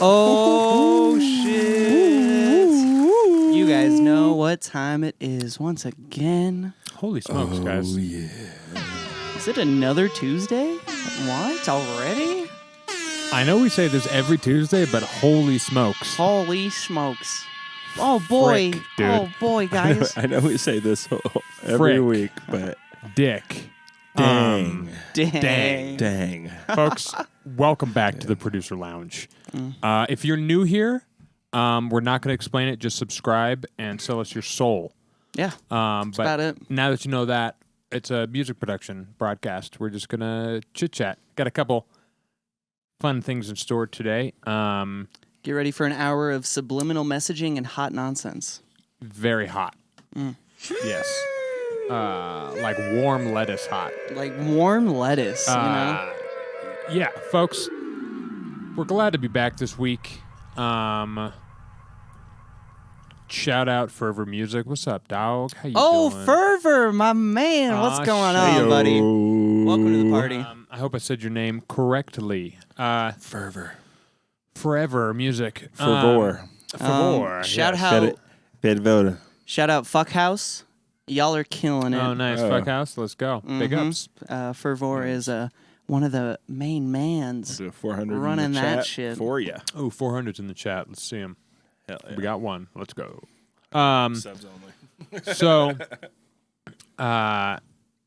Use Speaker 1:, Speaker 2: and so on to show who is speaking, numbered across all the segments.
Speaker 1: Oh, shit. You guys know what time it is once again.
Speaker 2: Holy smokes, guys.
Speaker 3: Yeah.
Speaker 1: Is it another Tuesday? What? Already?
Speaker 2: I know we say this every Tuesday, but holy smokes.
Speaker 1: Holy smokes. Oh, boy.
Speaker 2: Frick, dude.
Speaker 1: Oh, boy, guys.
Speaker 3: I know we say this every
Speaker 2: Frick.
Speaker 3: week, but
Speaker 2: Dick.
Speaker 3: dang.
Speaker 1: Dang.
Speaker 2: Folks, welcome back to the Producer Lounge. If you're new here, we're not going to explain it. Just subscribe and sell us your soul.
Speaker 1: Yeah.
Speaker 2: But
Speaker 1: about it.
Speaker 2: now that you know that, it's a music production broadcast. We're just going to chit-chat. Got a couple fun things in store today.
Speaker 1: Get ready for an hour of subliminal messaging and hot nonsense.
Speaker 2: Very hot. Yes. Like warm lettuce hot.
Speaker 1: Like warm lettuce, you know?
Speaker 2: Yeah, folks, we're glad to be back this week. Shout out Fervor Music. What's up, dog? How you doing?
Speaker 1: Fervor, my man. What's going on, buddy? Welcome to the party.
Speaker 2: I hope I said your name correctly.
Speaker 3: Fervor.
Speaker 2: Forever Music.
Speaker 3: Fervor.
Speaker 2: Fervor.
Speaker 1: Shout
Speaker 2: yes.
Speaker 1: out.
Speaker 3: Bedvoda.
Speaker 1: Shout out Fuckhouse. Y'all are killing it.
Speaker 2: Oh, nice. Fuckhouse. Let's go. Big ups.
Speaker 1: Fervor is one of the main mans.
Speaker 3: Do 400
Speaker 1: running
Speaker 3: in the
Speaker 1: that
Speaker 3: chat
Speaker 1: shit.
Speaker 3: for you.
Speaker 2: Oh, 400's in the chat. Let's see him.
Speaker 3: Hell yeah.
Speaker 2: We got one. Let's go.
Speaker 3: Subs only.
Speaker 2: So,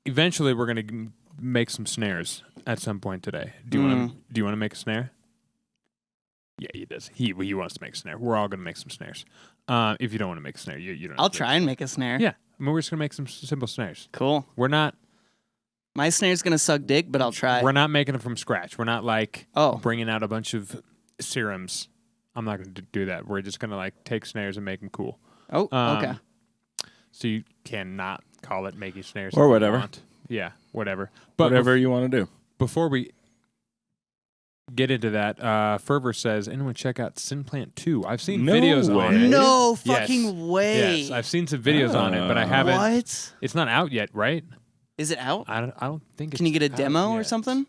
Speaker 2: eventually, we're gonna make some snares at some point today. Do you want to make a snare? Yeah, he does. He wants to make a snare. We're all gonna make some snares. If you don't want to make a snare, you don't.
Speaker 1: I'll try and make a snare.
Speaker 2: Yeah, I mean, we're just gonna make some simple snares.
Speaker 1: Cool.
Speaker 2: We're not.
Speaker 1: My snare's gonna suck dick, but I'll try.
Speaker 2: We're not making it from scratch. We're not like
Speaker 1: Oh.
Speaker 2: bringing out a bunch of serums. I'm not gonna do that. We're just gonna like take snares and make them cool.
Speaker 1: Oh, okay.
Speaker 2: So you cannot call it making snares
Speaker 3: Or
Speaker 2: if you
Speaker 3: whatever.
Speaker 2: want. Yeah, whatever. But
Speaker 3: Whatever you want to do.
Speaker 2: before we get into that, Fervor says, anyone check out Synplant 2? I've seen
Speaker 3: No
Speaker 2: videos
Speaker 3: way.
Speaker 2: on it.
Speaker 1: No
Speaker 2: Yes.
Speaker 1: fucking way.
Speaker 2: Yes, I've seen some videos on it, but I haven't.
Speaker 1: What?
Speaker 2: It's not out yet, right?
Speaker 1: Is it out?
Speaker 2: I don't think it's
Speaker 1: Can you get a
Speaker 2: out
Speaker 1: demo or
Speaker 2: yet.
Speaker 1: something?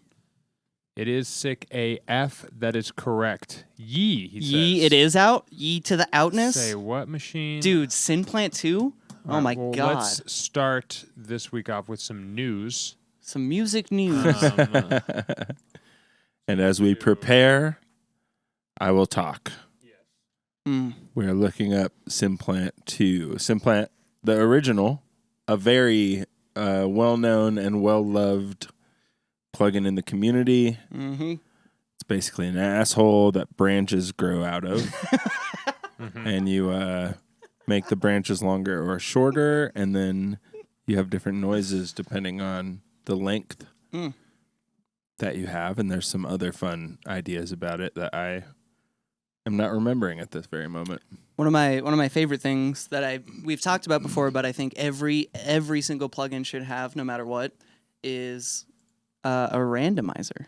Speaker 2: It is sick AF. That is correct. Yee, he
Speaker 1: Yee,
Speaker 2: says.
Speaker 1: it is out? Yee to the outness?
Speaker 2: Say what machine?
Speaker 1: Dude, Synplant 2?
Speaker 2: All
Speaker 1: Oh
Speaker 2: right,
Speaker 1: my
Speaker 2: well,
Speaker 1: god.
Speaker 2: Let's start this week off with some news.
Speaker 1: Some music news.
Speaker 3: And as we prepare, I will talk.
Speaker 1: Mm.
Speaker 3: We are looking up Synplant 2. Synplant, the original, a very well-known and well-loved plugin in the community.
Speaker 1: Mm-hmm.
Speaker 3: It's basically an asshole that branches grow out of. And you make the branches longer or shorter, and then you have different noises depending on the length that you have. And there's some other fun ideas about it that I am not remembering at this very moment.
Speaker 1: One of my favorite things that we've talked about before, but I think every single plugin should have, no matter what, is a randomizer.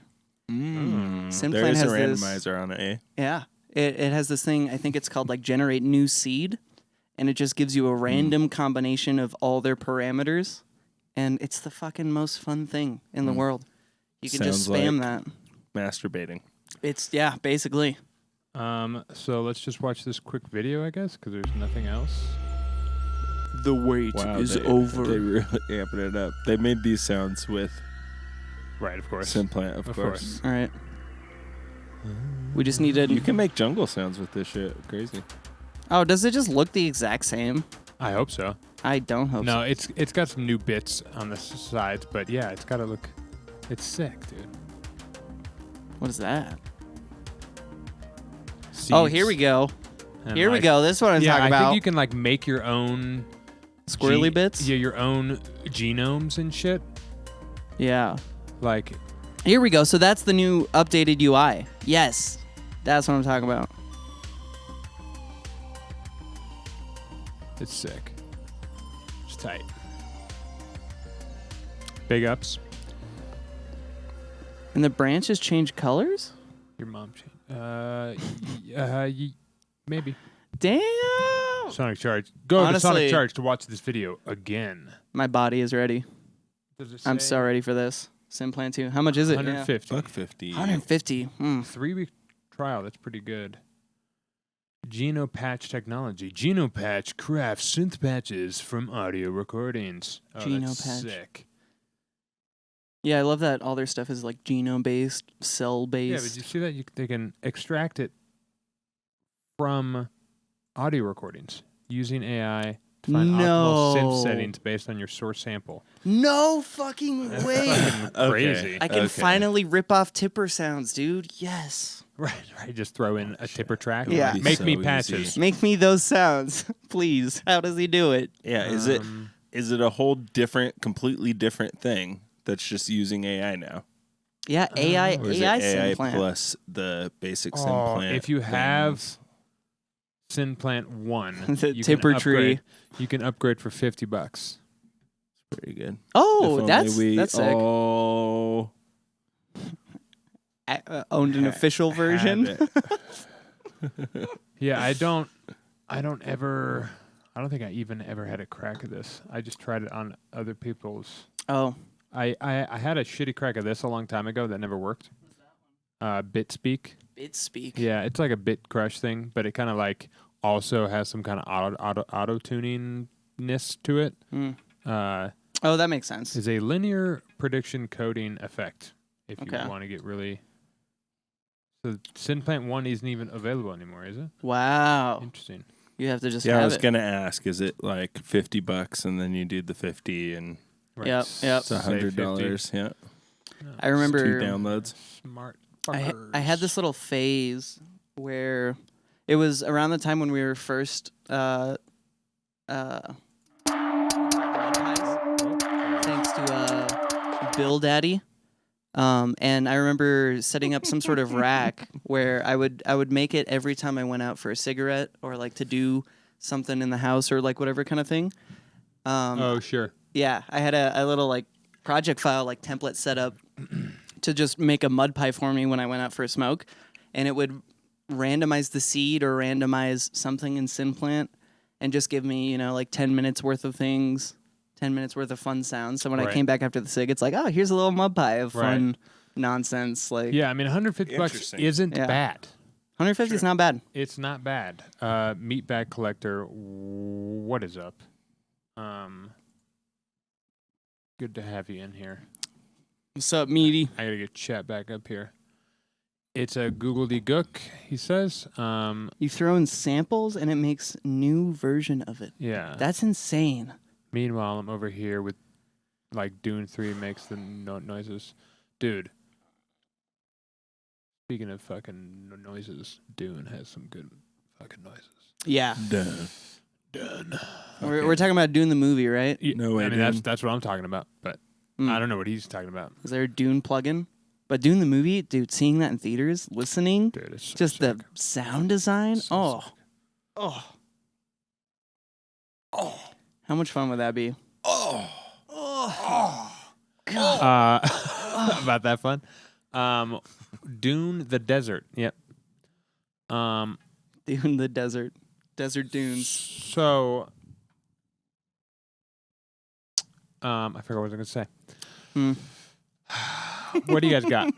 Speaker 1: Synplant
Speaker 3: There is a
Speaker 1: has this-
Speaker 3: randomizer on it, eh?
Speaker 1: Yeah, it has this thing. I think it's called like generate new seed, and it just gives you a random combination of all their parameters, and it's the fucking most fun thing in the world. You can just
Speaker 3: Sounds
Speaker 1: spam
Speaker 3: like
Speaker 1: that.
Speaker 3: Masturbating.
Speaker 1: It's basically.
Speaker 2: So let's just watch this quick video, I guess, because there's nothing else.
Speaker 1: The wait
Speaker 3: Wow, they really amping it up. They made these sounds with
Speaker 2: Right, of course.
Speaker 3: Synplant, of
Speaker 2: Of
Speaker 3: course.
Speaker 2: course.
Speaker 1: All right. We just needed.
Speaker 3: You can make jungle sounds with this shit. Crazy.
Speaker 1: Oh, does it just look the exact same?
Speaker 2: I hope so.
Speaker 1: I don't hope
Speaker 2: No, it's got some new bits on the sides, but yeah, it's got to look. It's sick, dude.
Speaker 1: so. What is that? Oh, here we go.
Speaker 2: And,
Speaker 1: Here we
Speaker 2: like,
Speaker 1: go. This is what I'm
Speaker 2: Yeah,
Speaker 1: talking
Speaker 2: I
Speaker 1: about.
Speaker 2: think you can like make your own
Speaker 1: Squirrely bits?
Speaker 2: Yeah, your own genomes and shit.
Speaker 1: Yeah.
Speaker 2: Like,
Speaker 1: Here we go. So that's the new updated UI. Yes. That's what I'm talking about.
Speaker 2: it's sick. It's tight. Big ups.
Speaker 1: And the branches change colors?
Speaker 2: Your mom changed. Maybe.
Speaker 1: Damn.
Speaker 2: Sonic Charge. Go to
Speaker 1: Honestly-
Speaker 2: Sonic Charge to watch this video again.
Speaker 1: My body is ready.
Speaker 2: Does it
Speaker 1: I'm
Speaker 2: say
Speaker 1: so ready for this. Synplant 2. How much is it?
Speaker 2: 150.
Speaker 3: $150.
Speaker 1: 150.
Speaker 2: 3-week trial. That's pretty good. Genopatch technology. Genopatch crafts synth patches from audio recordings. Oh, that's
Speaker 1: Genopatch.
Speaker 2: sick.
Speaker 1: Yeah, I love that all their stuff is like genome-based,
Speaker 2: Yeah, but
Speaker 1: cell-based.
Speaker 2: you see that they can extract it from audio recordings using AI to find optimal synth settings based on your source sample.
Speaker 1: No fucking
Speaker 2: That's
Speaker 1: way.
Speaker 2: fucking crazy.
Speaker 1: I can finally rip off tipper sounds, dude. Yes.
Speaker 2: Right. Just throw in a tipper track.
Speaker 1: Yeah.
Speaker 3: That'd be
Speaker 2: Make
Speaker 3: so
Speaker 2: me
Speaker 3: easy.
Speaker 2: patches.
Speaker 1: Make me those sounds, please. How does he do it?
Speaker 3: Yeah, is it a whole completely different thing that's just using AI now?
Speaker 1: Yeah, AI
Speaker 3: Or is
Speaker 1: AI
Speaker 3: it AI
Speaker 1: Synplant.
Speaker 3: plus the basic Synplant?
Speaker 2: If you have
Speaker 3: things?
Speaker 2: Synplant 1,
Speaker 1: The
Speaker 2: you
Speaker 1: tipper
Speaker 2: can
Speaker 1: tree.
Speaker 2: upgrade. You can upgrade for $50.
Speaker 3: Pretty good.
Speaker 1: Oh,
Speaker 3: If
Speaker 1: that's
Speaker 3: only we
Speaker 1: that's sick.
Speaker 3: all
Speaker 1: Owned an official
Speaker 3: had
Speaker 1: version.
Speaker 3: it.
Speaker 2: Yeah, I don't think I even ever had a crack of this. I just tried it on other people's.
Speaker 1: Oh,
Speaker 2: I had a shitty crack of this a long time ago that never worked. BitSpeak.
Speaker 1: BitSpeak.
Speaker 2: Yeah, it's like a bit crush thing, but it kind of like also has some kind of auto tuningness to it.
Speaker 1: Oh, that makes sense.
Speaker 2: Is a linear prediction coding effect. If you
Speaker 1: Okay.
Speaker 2: want to get really. So Synplant 1 isn't even available anymore, is it?
Speaker 1: Wow.
Speaker 2: Interesting.
Speaker 1: You have to just
Speaker 3: Yeah,
Speaker 1: have
Speaker 3: I was
Speaker 1: it.
Speaker 3: gonna ask, is it like $50 and then you do the 50 and
Speaker 2: Right.
Speaker 1: Yep.
Speaker 3: it's $100? Yeah,
Speaker 1: I remember
Speaker 3: 2 downloads.
Speaker 2: Smart.
Speaker 1: I had this little phase where it was around the time when we were first thanks to Bill Daddy. And I remember setting up some sort of rack where I would make it every time I went out for a cigarette or like to do something in the house or like whatever kind of thing.
Speaker 2: Oh, sure.
Speaker 1: Yeah, I had a little like project file like template set up to just make a mud pie for me when I went out for a smoke, and it would randomize the seed or randomize something in Synplant and just give me, like 10 minutes worth of things, 10 minutes worth of fun sounds. So when I
Speaker 2: Right.
Speaker 1: came back after the cig, it's like, oh, here's a little mud pie of
Speaker 2: Right.
Speaker 1: fun nonsense. Like
Speaker 2: Yeah, I mean, $150
Speaker 3: Interesting.
Speaker 2: isn't
Speaker 1: Yeah.
Speaker 2: bad.
Speaker 1: 150 is not bad.
Speaker 2: It's not bad. Meat Bag Collector, what is up? Good to have you in here.
Speaker 1: What's up, meaty?
Speaker 2: I gotta get chat back up here. It's a googly-gook, he says.
Speaker 1: You throw in samples and it makes new version of it.
Speaker 2: Yeah.
Speaker 1: That's insane.
Speaker 2: Meanwhile, I'm over here with, like, Dune 3 makes the noises. Dude. Speaking of fucking noises, Dune has some good fucking noises.
Speaker 1: Yeah.
Speaker 3: Done.
Speaker 2: Done.
Speaker 1: We're talking about doing the movie, right?
Speaker 3: No way,
Speaker 2: I mean,
Speaker 3: dude.
Speaker 2: that's what I'm talking about, but I don't know what he's talking about.
Speaker 1: Is there a Dune plugin? But doing the movie, dude, seeing that in theaters, listening,
Speaker 2: Dude, it's so
Speaker 1: just
Speaker 2: sick.
Speaker 1: the sound design.
Speaker 2: So sick.
Speaker 1: How much fun would that be?
Speaker 2: About that fun. Dune the Desert. Yep.
Speaker 1: Dune the desert dunes.
Speaker 2: So, I forgot what I was going to say. What do you guys got?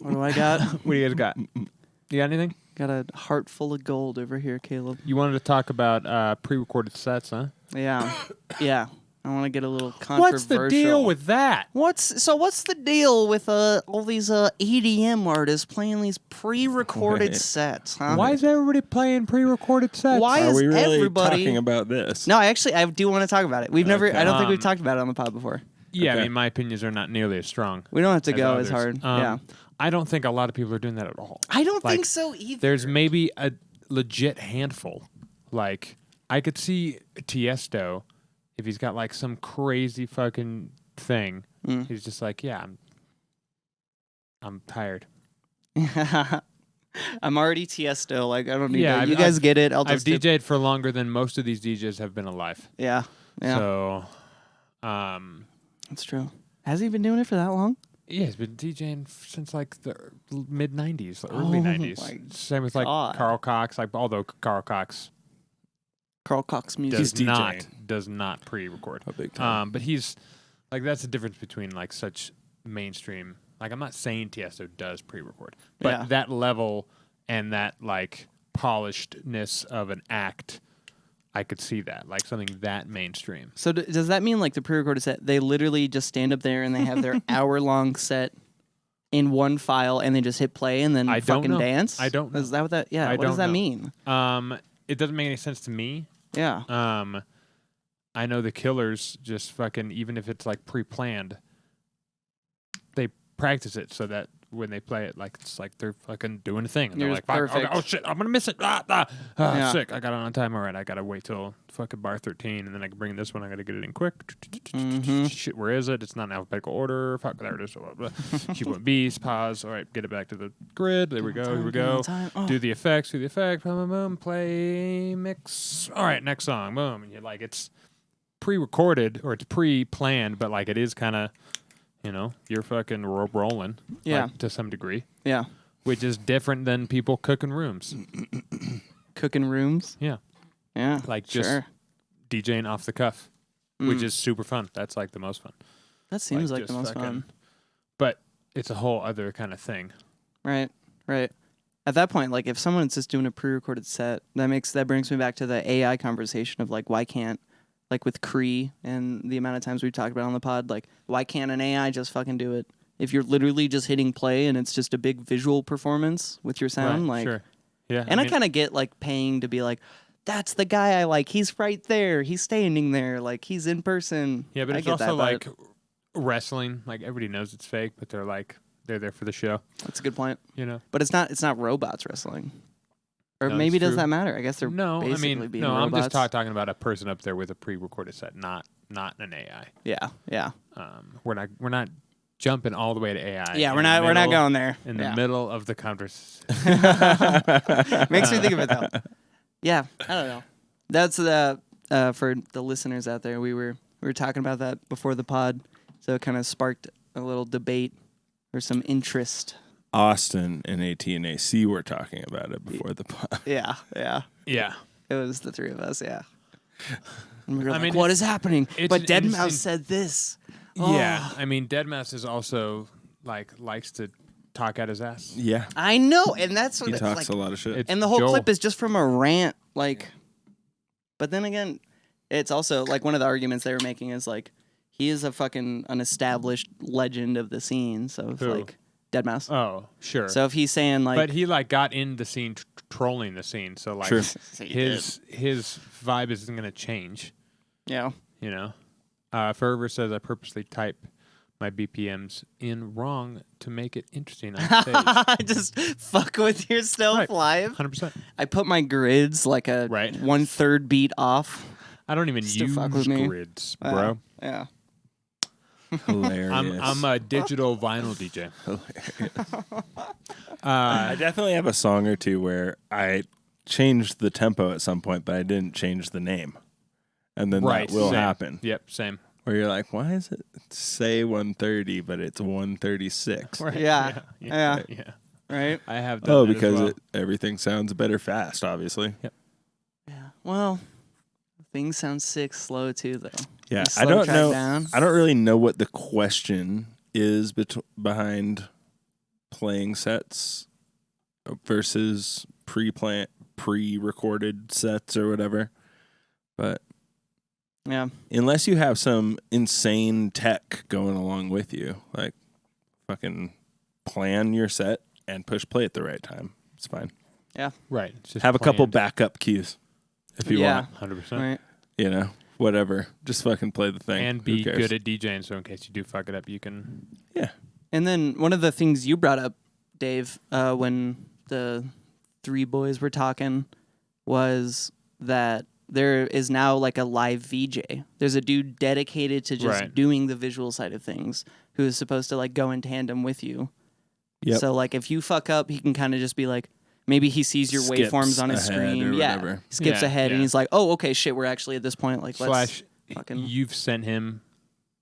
Speaker 1: What do I got?
Speaker 2: What do you guys got? You got anything?
Speaker 1: Got a heart full of gold over here, Caleb.
Speaker 2: You wanted to talk about pre-recorded sets, huh?
Speaker 1: Yeah, yeah. I want to get a little controversial.
Speaker 2: What's the deal with that?
Speaker 1: What's the deal with all these EDM artists playing these pre-recorded
Speaker 3: Right.
Speaker 1: sets? Huh?
Speaker 2: Why is everybody playing pre-recorded sets?
Speaker 1: Why
Speaker 3: Are
Speaker 1: is
Speaker 3: we really
Speaker 1: everybody
Speaker 3: talking about this?
Speaker 1: No, I do want to talk about it. We've never.
Speaker 3: Okay.
Speaker 1: I don't think we've talked about it on the pod before.
Speaker 2: Yeah,
Speaker 3: Okay.
Speaker 2: I mean, my opinions are not nearly as strong.
Speaker 1: We don't have to go
Speaker 2: others.
Speaker 1: as hard. Yeah,
Speaker 2: I don't think a lot of people are doing that at all.
Speaker 1: I don't
Speaker 2: Like,
Speaker 1: think so either.
Speaker 2: There's maybe a legit handful. Like, I could see Tiesto, if he's got like some crazy fucking thing, he's just like, yeah, I'm tired.
Speaker 1: I'm already Tiesto. Like I don't need
Speaker 2: Yeah,
Speaker 1: that.
Speaker 2: I've-
Speaker 1: You guys
Speaker 2: I've-
Speaker 1: get it. I'll
Speaker 2: I've
Speaker 1: just
Speaker 2: DJ'd for longer than most of these DJs have been alive.
Speaker 1: Yeah, yeah,
Speaker 2: So,
Speaker 1: that's true. Has he been doing it for that long?
Speaker 2: yeah, he's been DJing since like the mid '90s,
Speaker 1: Oh
Speaker 2: early
Speaker 1: my
Speaker 2: '90s. Same with like
Speaker 1: God.
Speaker 2: Carl Cox. Like, although Carl Cox
Speaker 1: Carl Cox music.
Speaker 3: He's
Speaker 2: does not pre-record.
Speaker 3: A big time.
Speaker 2: But he's like, that's the difference between like such mainstream. Like, I'm not saying Tiesto does pre-record, but
Speaker 1: Yeah.
Speaker 2: that level and that like polishedness of an act, I could see that, like something that mainstream.
Speaker 1: So does that mean like the pre-recorded set, they literally just stand up there and they have their hour-long set in one file and they just hit play and then fucking dance?
Speaker 2: I don't know.
Speaker 1: Is that what that? Yeah. What does that mean?
Speaker 2: It doesn't make any sense to me.
Speaker 1: Yeah.
Speaker 2: I know the Killers just fucking, even if it's like pre-planned, they practice it so that when they play it, like it's like they're fucking doing a thing. And they're like, oh shit, I'm gonna miss it. Sick. I got it on time. All right, I gotta wait till fucking bar 13, and then I can bring this one. I gotta get it in quick. Shit, where is it? It's not in alphabetical order. Fuck, there it is. She went B's, pause. All right, get it back to the grid. There we go. Here we go. Do the effects. Do the effect. Boom, boom, boom. Play, mix. All right, next song. Boom. And you're like, it's pre-recorded or it's pre-planned, but like it is kind of. You're fucking rolling, like, to some degree. Yeah. Which is different than people cooking rooms.
Speaker 1: Cooking rooms?
Speaker 2: Yeah.
Speaker 1: Yeah.
Speaker 2: Like just DJing off the cuff, which is super fun. That's like the most fun.
Speaker 1: That seems like the most fun.
Speaker 2: But it's a whole other kind of thing.
Speaker 1: Right. At that point, like if someone's just doing a pre-recorded set, that brings me back to the AI conversation of like, why can't, like with Cree and the amount of times we've talked about it on the pod, like, why can't an AI just fucking do it? If you're literally just hitting play and it's just a big visual performance with your sound, like, sure. Yeah. And I kind of get like paying to be like, that's the guy I like. He's right there. He's standing there. Like he's in person.
Speaker 2: Yeah, but it's also like wrestling. Like everybody knows it's fake, but they're there for the show.
Speaker 1: That's a good point. But it's not robots wrestling. Or maybe does that matter? I guess they're being robots.
Speaker 2: I'm just talking about a person up there with a pre-recorded set, not an AI.
Speaker 1: Yeah.
Speaker 2: We're not jumping all the way to AI.
Speaker 1: Yeah, we're not going there.
Speaker 2: In the middle of the conversation.
Speaker 1: Makes me think of it though. Yeah, I don't know. That's for the listeners out there. We were talking about that before the pod, so it kind of sparked a little debate or some interest.
Speaker 3: Austin and AT&AC were talking about it before the pod.
Speaker 1: Yeah.
Speaker 2: It
Speaker 1: was the three of us, yeah. And we were like, what is happening? But Deadmau5 said this.
Speaker 2: Yeah, I mean, Deadmau5 is also, likes to talk at his ass.
Speaker 3: Yeah.
Speaker 1: I know, and that's what...
Speaker 3: He talks a lot of shit.
Speaker 1: And the whole clip is just from a rant, But then again, it's also, one of the arguments they were making is, he is an established legend of the scene, so it's Deadmau5.
Speaker 2: Oh, sure.
Speaker 1: So if he's saying
Speaker 2: but he got in the scene, trolling the scene. So
Speaker 3: sure.
Speaker 2: his vibe isn't going to change.
Speaker 1: Yeah.
Speaker 2: Fervor says I purposely type my BPMs in wrong to make it interesting on stage.
Speaker 1: Just fuck with yourself live.
Speaker 2: 100%.
Speaker 1: I put my grids a 1/3 beat off.
Speaker 2: I don't even use grids, bro.
Speaker 1: Yeah.
Speaker 3: Hilarious.
Speaker 2: I'm a digital vinyl DJ.
Speaker 3: I definitely have a song or two where I changed the tempo at some point, but I didn't change the name. And then that will happen.
Speaker 2: Yep, same.
Speaker 3: Where you're like, why is it say 130, but it's 136?
Speaker 1: Right. Yeah. Right?
Speaker 2: I have that.
Speaker 3: Because everything sounds better fast, obviously.
Speaker 2: Yep.
Speaker 1: Yeah. Well, things sound sick slow too, though.
Speaker 3: Yeah, I don't know. I don't really know what the question is behind playing sets versus pre-recorded sets or whatever. But
Speaker 1: yeah,
Speaker 3: unless you have some insane tech going along with you, fucking plan your set and push play at the right time. It's fine.
Speaker 1: Yeah,
Speaker 2: right. It's just
Speaker 3: have a couple backup cues if you want.
Speaker 2: 100%.
Speaker 1: Right.
Speaker 3: Whatever. Just fucking play the thing.
Speaker 2: And be good at DJing, so in case you do fuck it up, you can...
Speaker 3: Yeah.
Speaker 1: And then one of the things you brought up, Dave, when the three boys were talking, was that there is now a live VJ. There's a dude dedicated to just doing the visual side of things who is supposed to go in tandem with you.
Speaker 3: Yep.
Speaker 1: So if you fuck up, he can kind of just be maybe he sees your waveforms on his screen.
Speaker 3: Whatever.
Speaker 1: Skips ahead and he's like, oh, okay, shit, we're actually at this point. Let's fucking...
Speaker 2: You've sent him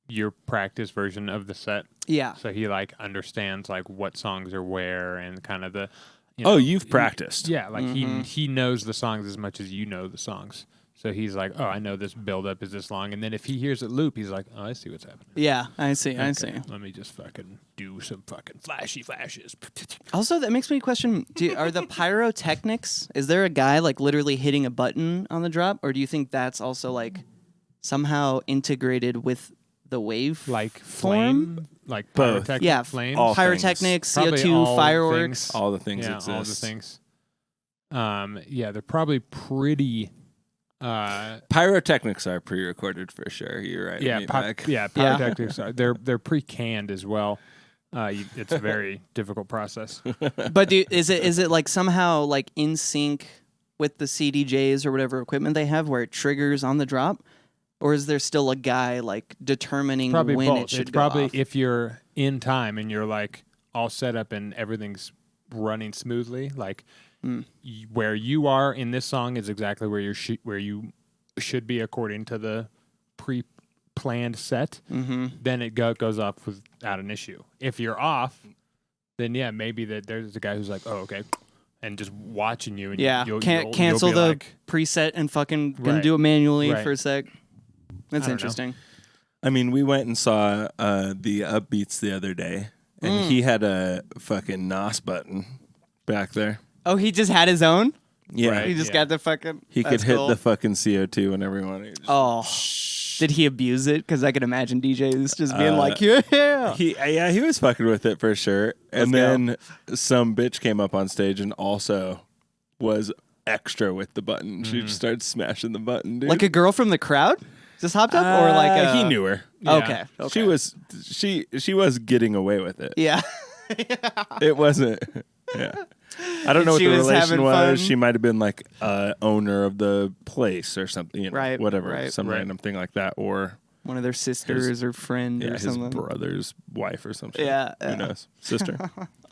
Speaker 2: your practice version of the set.
Speaker 1: Yeah.
Speaker 2: So he understands what songs are where and kind of the...
Speaker 3: you've practiced.
Speaker 2: Yeah, he knows the songs as much as you know the songs. So he's like, oh, I know this buildup is this long. And then if he hears it loop, he's like, oh, I see what's happening.
Speaker 1: Yeah, I see. I
Speaker 2: Okay,
Speaker 1: see.
Speaker 2: Let me just fucking do some fucking flashes.
Speaker 1: Also, that makes me question: are the pyrotechnics? Is there a guy like literally hitting a button on the drop, or do you think that's also like somehow integrated with the wave
Speaker 2: Like
Speaker 1: form?
Speaker 2: flame, like
Speaker 3: Both.
Speaker 2: pyrotechnic
Speaker 1: Yeah,
Speaker 2: flames.
Speaker 3: all
Speaker 1: pyrotechnics,
Speaker 2: Probably
Speaker 1: CO2,
Speaker 2: all
Speaker 1: fireworks.
Speaker 2: things.
Speaker 3: All the things
Speaker 2: Yeah,
Speaker 3: exist.
Speaker 2: all the things. Yeah, they're probably pretty.
Speaker 3: Pyrotechnics are pre-recorded for sure. You're right.
Speaker 2: Yeah,
Speaker 3: Meatbag.
Speaker 2: pyrotechnics. They're pre-canned as well. It's a very difficult process.
Speaker 1: But is it like somehow like in sync with the CDJs or whatever equipment they have, where it triggers on the drop, or is there still a guy like determining
Speaker 2: Probably
Speaker 1: when
Speaker 2: both.
Speaker 1: it should
Speaker 2: It's
Speaker 1: go
Speaker 2: probably
Speaker 1: off?
Speaker 2: if you're in time and you're like all set up and everything's running smoothly, like where you are in this song is exactly where you should be according to the pre-planned set.
Speaker 1: Mm-hmm.
Speaker 2: Then it goes off without an issue. If you're off, then yeah, maybe there's a guy who's like, oh, okay, and just watching you. And
Speaker 1: Yeah,
Speaker 2: you'll
Speaker 1: cancel
Speaker 2: be
Speaker 1: the
Speaker 2: like,
Speaker 1: preset and fucking gonna
Speaker 2: Right.
Speaker 1: do it manually
Speaker 2: Right.
Speaker 1: for a sec. That's
Speaker 2: I don't know.
Speaker 1: interesting.
Speaker 3: I mean, we went and saw the Upbeats the other day, and he had a fucking NOS button back there.
Speaker 1: Oh, he just had his own.
Speaker 3: Yeah,
Speaker 2: Right.
Speaker 1: He just
Speaker 2: Yeah.
Speaker 1: got the fucking.
Speaker 3: he could
Speaker 1: that's
Speaker 3: hit
Speaker 1: cool.
Speaker 3: the fucking CO2 whenever he wanted.
Speaker 1: Oh, did he abuse it? Because I could imagine DJs just being like, yeah.
Speaker 3: He was fucking with it for sure. And
Speaker 1: Let's
Speaker 3: then some bitch came up on stage and also was extra with the button. She just started smashing the button, dude.
Speaker 1: Like a girl from the crowd just hopped up, or like a,
Speaker 3: he knew her.
Speaker 1: Okay, okay.
Speaker 3: She was getting away with it.
Speaker 1: Yeah.
Speaker 3: It wasn't. Yeah. I don't know what
Speaker 1: She
Speaker 3: the
Speaker 1: was
Speaker 3: relation
Speaker 1: having
Speaker 3: was.
Speaker 1: fun.
Speaker 3: She might have been like owner of the place or something, you know,
Speaker 1: Right,
Speaker 3: whatever,
Speaker 1: right.
Speaker 3: some
Speaker 2: Right.
Speaker 3: random thing like that, or
Speaker 1: One of their sisters or friend or
Speaker 3: his
Speaker 1: something.
Speaker 3: brother's wife or something.
Speaker 1: Yeah,
Speaker 3: Who
Speaker 1: yeah.
Speaker 3: knows? Sister.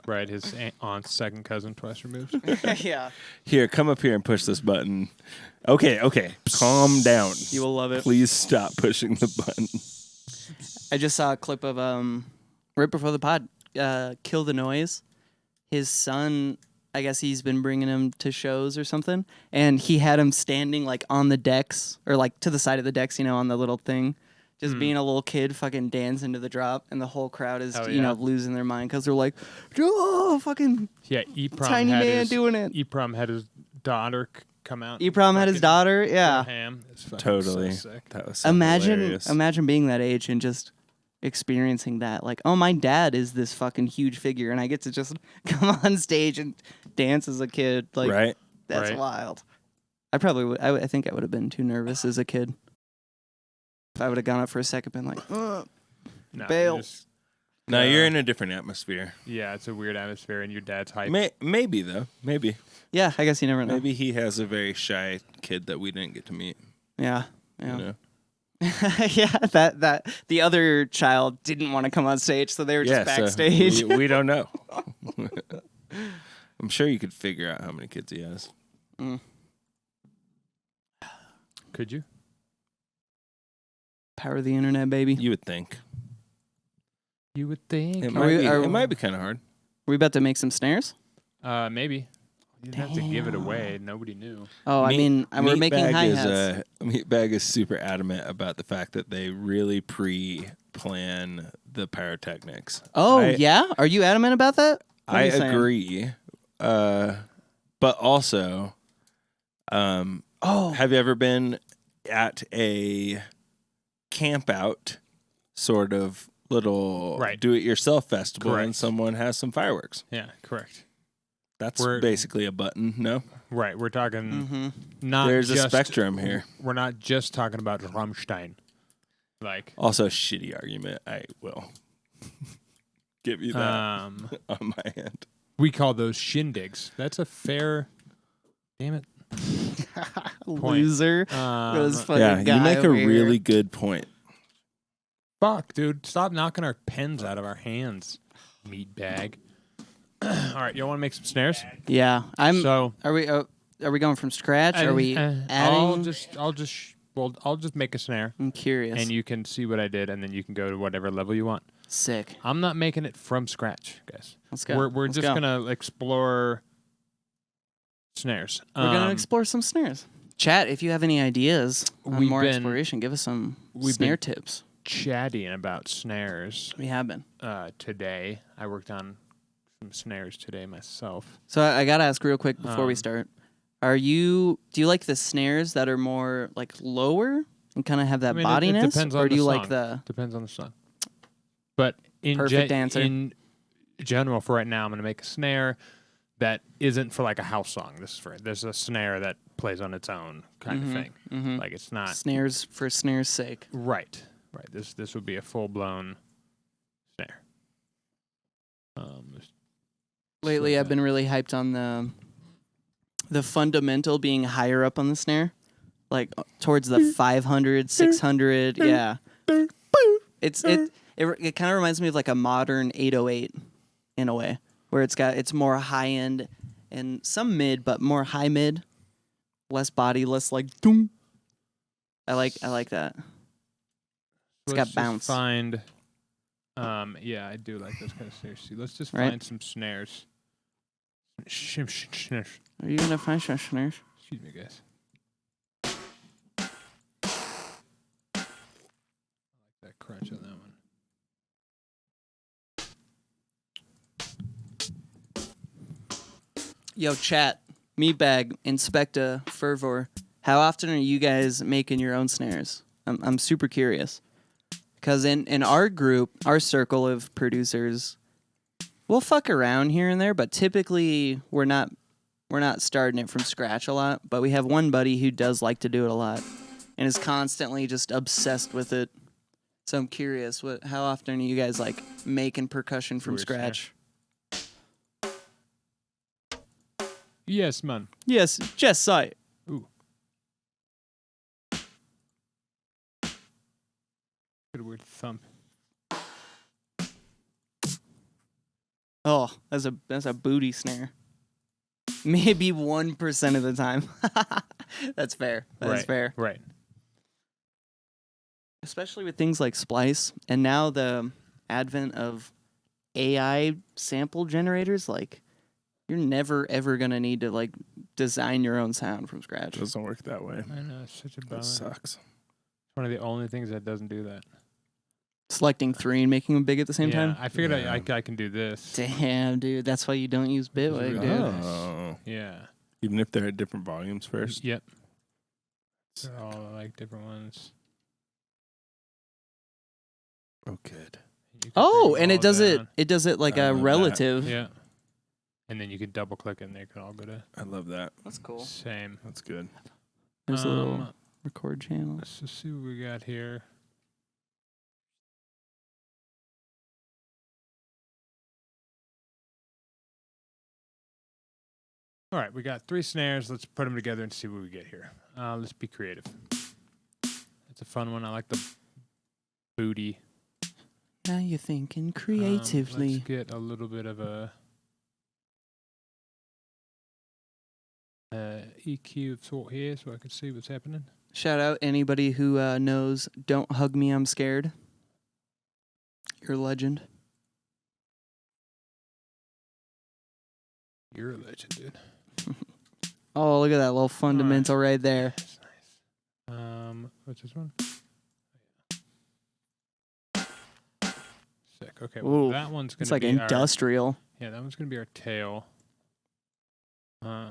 Speaker 2: right, his aunt's second cousin twice removed.
Speaker 1: Yeah.
Speaker 3: Here, come up here and push this button. Okay. Calm down.
Speaker 1: You will love it.
Speaker 3: Please stop pushing the button.
Speaker 1: I just saw a clip of right before the pod, Kill the Noise. His son, I guess he's been bringing him to shows or something, and he had him standing like on the decks or like to the side of the decks, you know, on the little thing, just being a little kid, fucking dancing to the drop, and the whole crowd is
Speaker 2: Hell
Speaker 1: you know
Speaker 2: yeah.
Speaker 1: losing their mind because they're like, oh, fucking
Speaker 2: Yeah, Eprom
Speaker 1: tiny
Speaker 2: had
Speaker 1: man
Speaker 2: his,
Speaker 1: doing it.
Speaker 2: Eprom had his daughter come out.
Speaker 1: Eprom had his
Speaker 2: fucking
Speaker 1: daughter,
Speaker 2: go
Speaker 1: yeah.
Speaker 2: ham. It's fucking
Speaker 3: Totally.
Speaker 2: so sick.
Speaker 3: That was so
Speaker 1: Imagine
Speaker 3: hilarious.
Speaker 1: being that age and just experiencing that. Like, oh, my dad is this fucking huge figure, and I get to just come on stage and dance as a kid. Like,
Speaker 3: right?
Speaker 1: that's
Speaker 2: Right.
Speaker 1: wild. I probably would. I think I would have been too nervous as a kid. If I would have gone up for a second, been like,
Speaker 2: No,
Speaker 1: Bail.
Speaker 3: No, you're in a different atmosphere.
Speaker 2: Yeah, it's a weird atmosphere, and your dad's hype.
Speaker 3: Maybe though. Maybe
Speaker 1: yeah, I guess you never know.
Speaker 3: maybe he has a very shy kid that we didn't get to meet.
Speaker 1: Yeah.
Speaker 3: You know?
Speaker 1: Yeah, that the other child didn't want to come on stage, so they were just
Speaker 3: so
Speaker 1: backstage.
Speaker 3: we don't know. I'm sure you could figure out how many kids he has.
Speaker 2: Could you?
Speaker 1: Power of the internet, baby.
Speaker 3: You would think.
Speaker 2: You would think.
Speaker 3: It
Speaker 1: we-
Speaker 3: might be kind of hard.
Speaker 1: We about to make some snares?
Speaker 2: Maybe. You'd have to give it away. Nobody knew.
Speaker 1: Oh, I mean, we're making
Speaker 3: Meatbag
Speaker 1: hi-hats.
Speaker 3: Meatbag is super adamant about the fact that they really pre-plan the pyrotechnics.
Speaker 1: Oh,
Speaker 3: I-
Speaker 1: yeah? Are you adamant about that? What are
Speaker 3: I
Speaker 1: you saying?
Speaker 3: agree. But also,
Speaker 1: Oh,
Speaker 3: have you ever been at a camp out sort of little
Speaker 2: Right.
Speaker 3: do-it-yourself festival and
Speaker 2: Correct.
Speaker 3: someone has some fireworks?
Speaker 2: Yeah, correct.
Speaker 3: That's
Speaker 2: We're-
Speaker 3: basically a button, no?
Speaker 2: Right, we're talking
Speaker 1: mm-hmm.
Speaker 2: not
Speaker 3: There's
Speaker 2: just,
Speaker 3: a spectrum here.
Speaker 2: We're not just talking about Rammstein. Like,
Speaker 3: Also, shitty argument. I will give you that
Speaker 2: um,
Speaker 3: on my end.
Speaker 2: we call those shindigs. That's a fair. Damn it.
Speaker 1: Loser. Those fucking
Speaker 3: Yeah,
Speaker 1: guy
Speaker 3: you make a
Speaker 1: over here.
Speaker 3: really good point.
Speaker 2: Fuck, dude. Stop knocking our pens out of our hands, meatbag. All right, y'all want to make some snares?
Speaker 1: Yeah,
Speaker 2: So,
Speaker 1: Are we going from scratch? Are we adding?
Speaker 2: I'll just make a snare,
Speaker 1: I'm curious.
Speaker 2: and you can see what I did, and then you can go to whatever level you want.
Speaker 1: Sick.
Speaker 2: I'm not making it from scratch, guys.
Speaker 1: Let's go.
Speaker 2: We're
Speaker 1: Let's
Speaker 2: just
Speaker 1: go.
Speaker 2: gonna explore snares.
Speaker 1: We're gonna explore some snares. Chat, if you have any ideas on
Speaker 2: We've
Speaker 1: more
Speaker 2: been-
Speaker 1: exploration, give us some
Speaker 2: we've
Speaker 1: snare
Speaker 2: been-
Speaker 1: tips.
Speaker 2: Chatting about snares
Speaker 1: We have been.
Speaker 2: today. I worked on some snares today myself.
Speaker 1: So I gotta ask real quick before we
Speaker 2: Um,
Speaker 1: start. Do you like the snares that are more like lower and kind of have that
Speaker 2: I mean,
Speaker 1: bodiness,
Speaker 2: it depends
Speaker 1: or
Speaker 2: on
Speaker 1: do
Speaker 2: the
Speaker 1: you
Speaker 2: song.
Speaker 1: like the?
Speaker 2: Depends on the song. But in
Speaker 1: Perfect answer.
Speaker 2: in general, for right now, I'm going to make a snare that isn't for like a house song. There's a snare that plays on its own kind of thing.
Speaker 1: Mhm.
Speaker 2: Like it's not
Speaker 1: Snares for snares' sake.
Speaker 2: right. This would be a full blown snare.
Speaker 1: Lately,
Speaker 2: so
Speaker 1: I've been really hyped on the fundamental being higher up on the snare, like towards the 500, 600. Yeah, it kind of reminds me of like a modern 808 in a way, where it's more high end and some mid, but more high mid, less body, less like doom. I like that. It's got
Speaker 2: let's just
Speaker 1: bounce.
Speaker 2: Find. Yeah, I do like those kind of snares. See, let's just
Speaker 1: Right.
Speaker 2: find some snares. Snares.
Speaker 1: Are you gonna find some snares?
Speaker 2: Excuse me, guys. I like that crunch on that one.
Speaker 1: Yo, chat, meatbag, Inspecta, Fervor. How often are you guys making your own snares? I'm super curious. Because in our group, our circle of producers, we'll fuck around here and there, but typically we're not starting it from scratch a lot. But we have one buddy who does like to do it a lot and is constantly just obsessed with it. So I'm curious, how often are you guys like making percussion from
Speaker 2: Weird snare.
Speaker 1: scratch?
Speaker 2: Yes, man.
Speaker 1: Yes, just sight.
Speaker 2: Ooh. Got a weird thump.
Speaker 1: Oh, that's a booty snare. Maybe 1% of the time. That's fair. That's fair.
Speaker 2: Right.
Speaker 1: Especially with things like Splice and now the advent of AI sample generators, like you're never ever gonna need to like design your own sound from scratch.
Speaker 3: It doesn't work that way.
Speaker 2: I know, it's such a bummer.
Speaker 3: That
Speaker 2: It's
Speaker 3: sucks.
Speaker 2: one of the only things that doesn't do that.
Speaker 1: Selecting 3 and making them big at the same time.
Speaker 2: I figured
Speaker 3: Yeah.
Speaker 2: I can do this.
Speaker 1: Damn, dude, that's why you don't use Bitwig,
Speaker 2: really
Speaker 1: dude.
Speaker 2: nice.
Speaker 3: Oh.
Speaker 2: Yeah.
Speaker 3: Even if they're at different volumes first.
Speaker 2: Yep. They're all like different ones.
Speaker 3: Oh, good.
Speaker 2: You can
Speaker 1: Oh,
Speaker 2: bring
Speaker 1: and
Speaker 2: them
Speaker 1: it does
Speaker 2: all
Speaker 1: it.
Speaker 2: down.
Speaker 1: It does it like
Speaker 3: I
Speaker 1: a
Speaker 3: love that.
Speaker 1: relative.
Speaker 2: Yeah. And then you can double click it and they can all go to
Speaker 3: I love that.
Speaker 1: That's cool.
Speaker 2: same.
Speaker 3: That's good.
Speaker 1: There's a little
Speaker 2: Um,
Speaker 1: record channel.
Speaker 2: Let's just see what we got here. All right, we got 3 snares. Let's put them together and see what we get here. Let's be creative. It's a fun one. I like the booty.
Speaker 1: Now you're thinking creatively.
Speaker 2: Let's get a little bit of a EQ of sort here so I can see what's happening.
Speaker 1: Shout out anybody who knows Don't Hug Me, I'm Scared. You're a legend.
Speaker 2: You're a legend, dude.
Speaker 1: Oh, look at that little fundamental right there.
Speaker 2: That's nice. What's this one? Sick. Okay, well,
Speaker 1: Ooh,
Speaker 2: that one's gonna
Speaker 1: It's like
Speaker 2: be
Speaker 1: industrial.
Speaker 2: yeah, that one's gonna be our tail.
Speaker 1: Oh.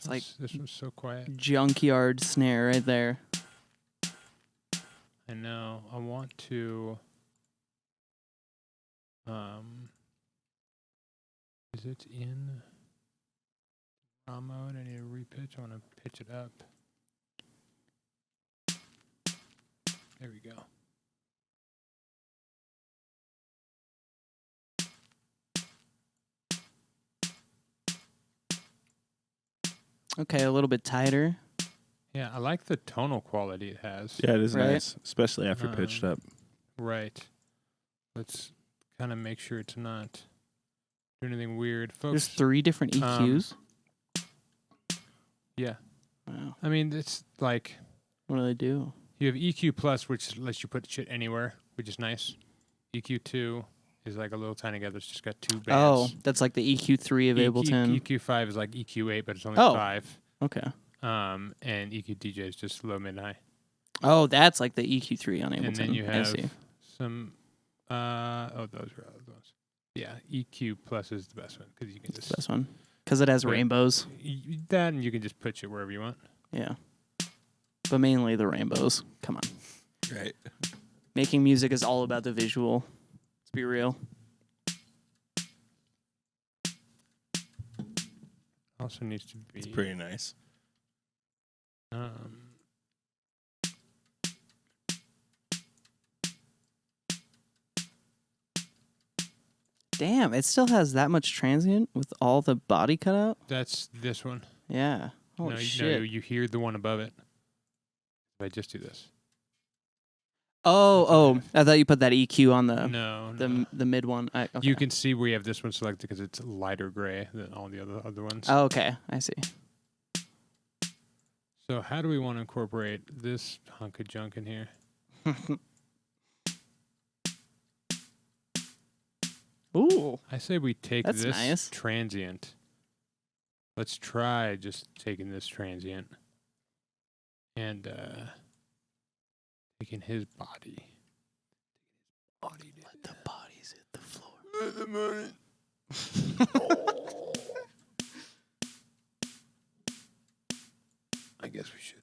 Speaker 1: like-
Speaker 2: this one's so quiet.
Speaker 1: Junkyard snare right there.
Speaker 2: I know. I want to. Is it in raw mode? I need to repitch. I want to pitch it up. There we go.
Speaker 1: Okay, a little bit tighter.
Speaker 2: Yeah, I like the tonal quality it has.
Speaker 3: Yeah, it is
Speaker 1: Right?
Speaker 3: nice, especially after pitched up.
Speaker 2: Right. Let's kind of make sure it's not doing anything weird, folks.
Speaker 1: There's 3 different EQs.
Speaker 2: Yeah.
Speaker 1: Wow.
Speaker 2: I mean, it's like,
Speaker 1: What do they do?
Speaker 2: You have EQ plus, which lets you put shit anywhere, which is nice. EQ 2 is like a little tiny guy that's just got 2 bands.
Speaker 1: Oh, that's like the EQ3 of Ableton.
Speaker 2: EQ 5 is like EQ 8, but it's only 5.
Speaker 1: Okay.
Speaker 2: And EQ DJ is just low, mid, high.
Speaker 1: Oh, that's like the EQ3 on Ableton.
Speaker 2: And then you
Speaker 1: I
Speaker 2: have
Speaker 1: see.
Speaker 2: some. Those are other ones. Yeah, EQ plus is the best one because you can just.
Speaker 1: This one. Because it has rainbows.
Speaker 2: That and you can just put shit wherever you want.
Speaker 1: Yeah. But mainly the rainbows. Come on.
Speaker 3: Right.
Speaker 1: Making music is all about the visual. Let's be real.
Speaker 2: Also needs to be.
Speaker 3: It's pretty nice.
Speaker 1: Damn, it still has that much transient with all the body cut out?
Speaker 2: That's this one.
Speaker 1: Yeah. Holy shit.
Speaker 2: No, you hear the one above it. If I just do this.
Speaker 1: Oh, I thought you put that EQ on
Speaker 2: No.
Speaker 1: the mid one. Okay.
Speaker 2: You can see we have this one selected because it's lighter gray than all the other ones.
Speaker 1: Oh, okay. I see.
Speaker 2: So how do we want to incorporate this hunk of junk in here?
Speaker 1: Ooh.
Speaker 2: I say we take
Speaker 1: That's
Speaker 2: this
Speaker 1: nice.
Speaker 2: transient. Let's try just taking this transient and taking his body.
Speaker 1: Let the bodies hit the floor.
Speaker 2: I guess we should.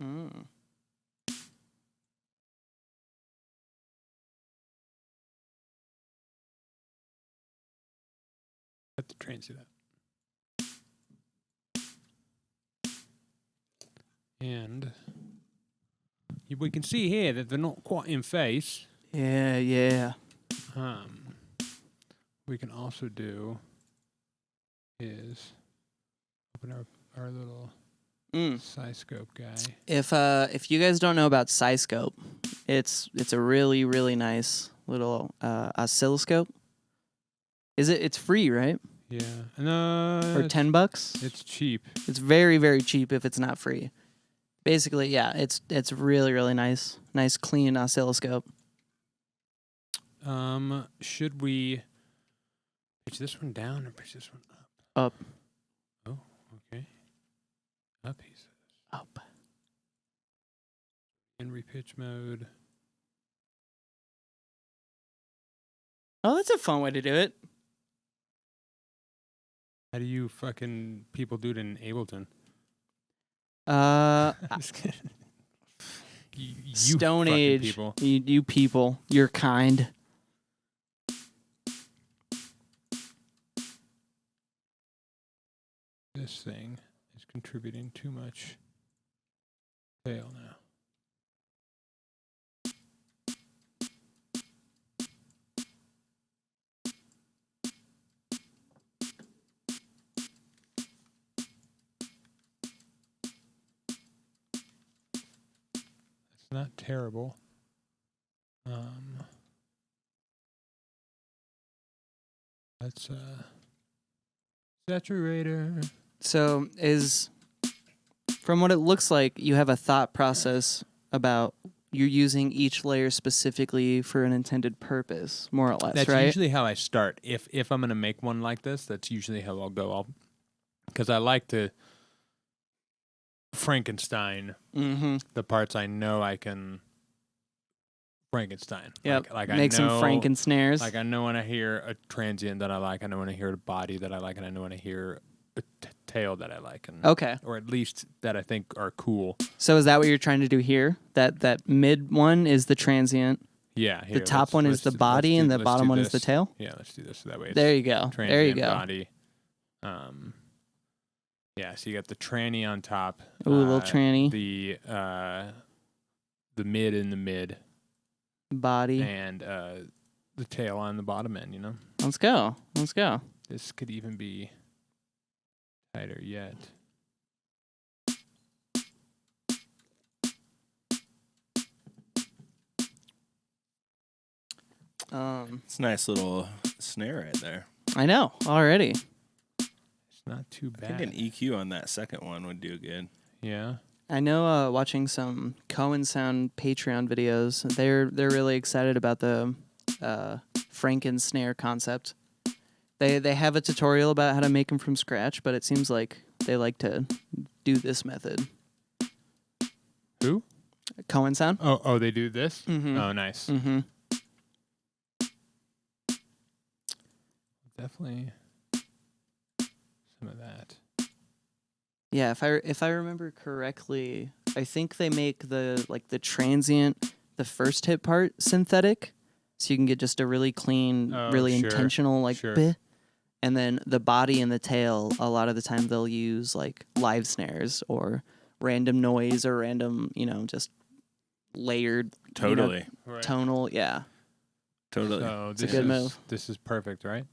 Speaker 1: Mm.
Speaker 2: Let the transient up. And we can see here that they're not quite in phase.
Speaker 1: Yeah.
Speaker 2: We can also do is open our little Syscope guy.
Speaker 1: If you guys don't know about Syscope, it's a really, really nice little oscilloscope. It's free, right?
Speaker 2: Yeah. No.
Speaker 1: For $10?
Speaker 2: It's cheap.
Speaker 1: It's very, very cheap if it's not free. Basically, yeah, it's really, really nice. Nice, clean oscilloscope.
Speaker 2: Should we pitch this one down or pitch this one up?
Speaker 1: Up.
Speaker 2: Oh, okay. Up, he says.
Speaker 1: Up.
Speaker 2: In repitch mode.
Speaker 1: Oh, that's a fun way to do it.
Speaker 2: How do you fucking people do it in Ableton? Just kidding. You
Speaker 1: Stone
Speaker 2: fucking
Speaker 1: Age.
Speaker 2: people.
Speaker 1: You people. You're kind.
Speaker 2: This thing is contributing too much tail now. It's not terrible. Let's saturator.
Speaker 1: So from what it looks like, you have a thought process about you're using each layer specifically for an intended purpose, more or less,
Speaker 2: That's
Speaker 1: right?
Speaker 2: usually how I start. If I'm gonna make one like this, that's usually how I'll go. Because I like to Frankenstein the parts I know I can Frankenstein.
Speaker 1: Yep.
Speaker 2: Like
Speaker 1: Make some Franken snares.
Speaker 2: Like I know when I hear a transient that I like, I know when I hear a body that I like, and I know when I hear a tail that I like, and
Speaker 1: Okay.
Speaker 2: or at least that I think are cool.
Speaker 1: So is that what you're trying to do here? That mid one is the transient.
Speaker 2: Yeah. Here,
Speaker 1: The top one is the body, and the bottom one is the tail?
Speaker 2: Yeah, let's do this. So that way it's
Speaker 1: There you go.
Speaker 2: transient
Speaker 1: There you go.
Speaker 2: body. Yeah, so you got the tranny on top.
Speaker 1: Ooh, little tranny.
Speaker 2: The mid in the mid.
Speaker 1: Body.
Speaker 2: And the tail on the bottom end, you know?
Speaker 1: Let's go. Let's go.
Speaker 2: This could even be tighter yet.
Speaker 3: It's a nice little snare right there.
Speaker 1: I know already.
Speaker 2: It's not too
Speaker 3: I think
Speaker 2: bad.
Speaker 3: an EQ on that second one would do good.
Speaker 2: Yeah.
Speaker 1: I know. Watching some Cohen Sound Patreon videos, they're really excited about the Franken snare concept. They have a tutorial about how to make them from scratch, but it seems like they like to do this method.
Speaker 2: Who?
Speaker 1: Cohen Sound.
Speaker 2: Oh, they do this?
Speaker 1: Mm-hmm.
Speaker 2: Oh, nice.
Speaker 1: Mm-hmm.
Speaker 2: Definitely some of that.
Speaker 1: Yeah, if I remember correctly, I think they make the transient, the first hit part synthetic, so you can get just a really clean, really
Speaker 2: sure,
Speaker 1: intentional
Speaker 2: sure.
Speaker 1: beh. And then the body and the tail, a lot of the time they'll use like live snares or random noise or random, just layered,
Speaker 3: Totally.
Speaker 2: Right.
Speaker 1: tonal. Yeah.
Speaker 3: Totally.
Speaker 2: So
Speaker 1: It's a good move.
Speaker 2: This is perfect, right?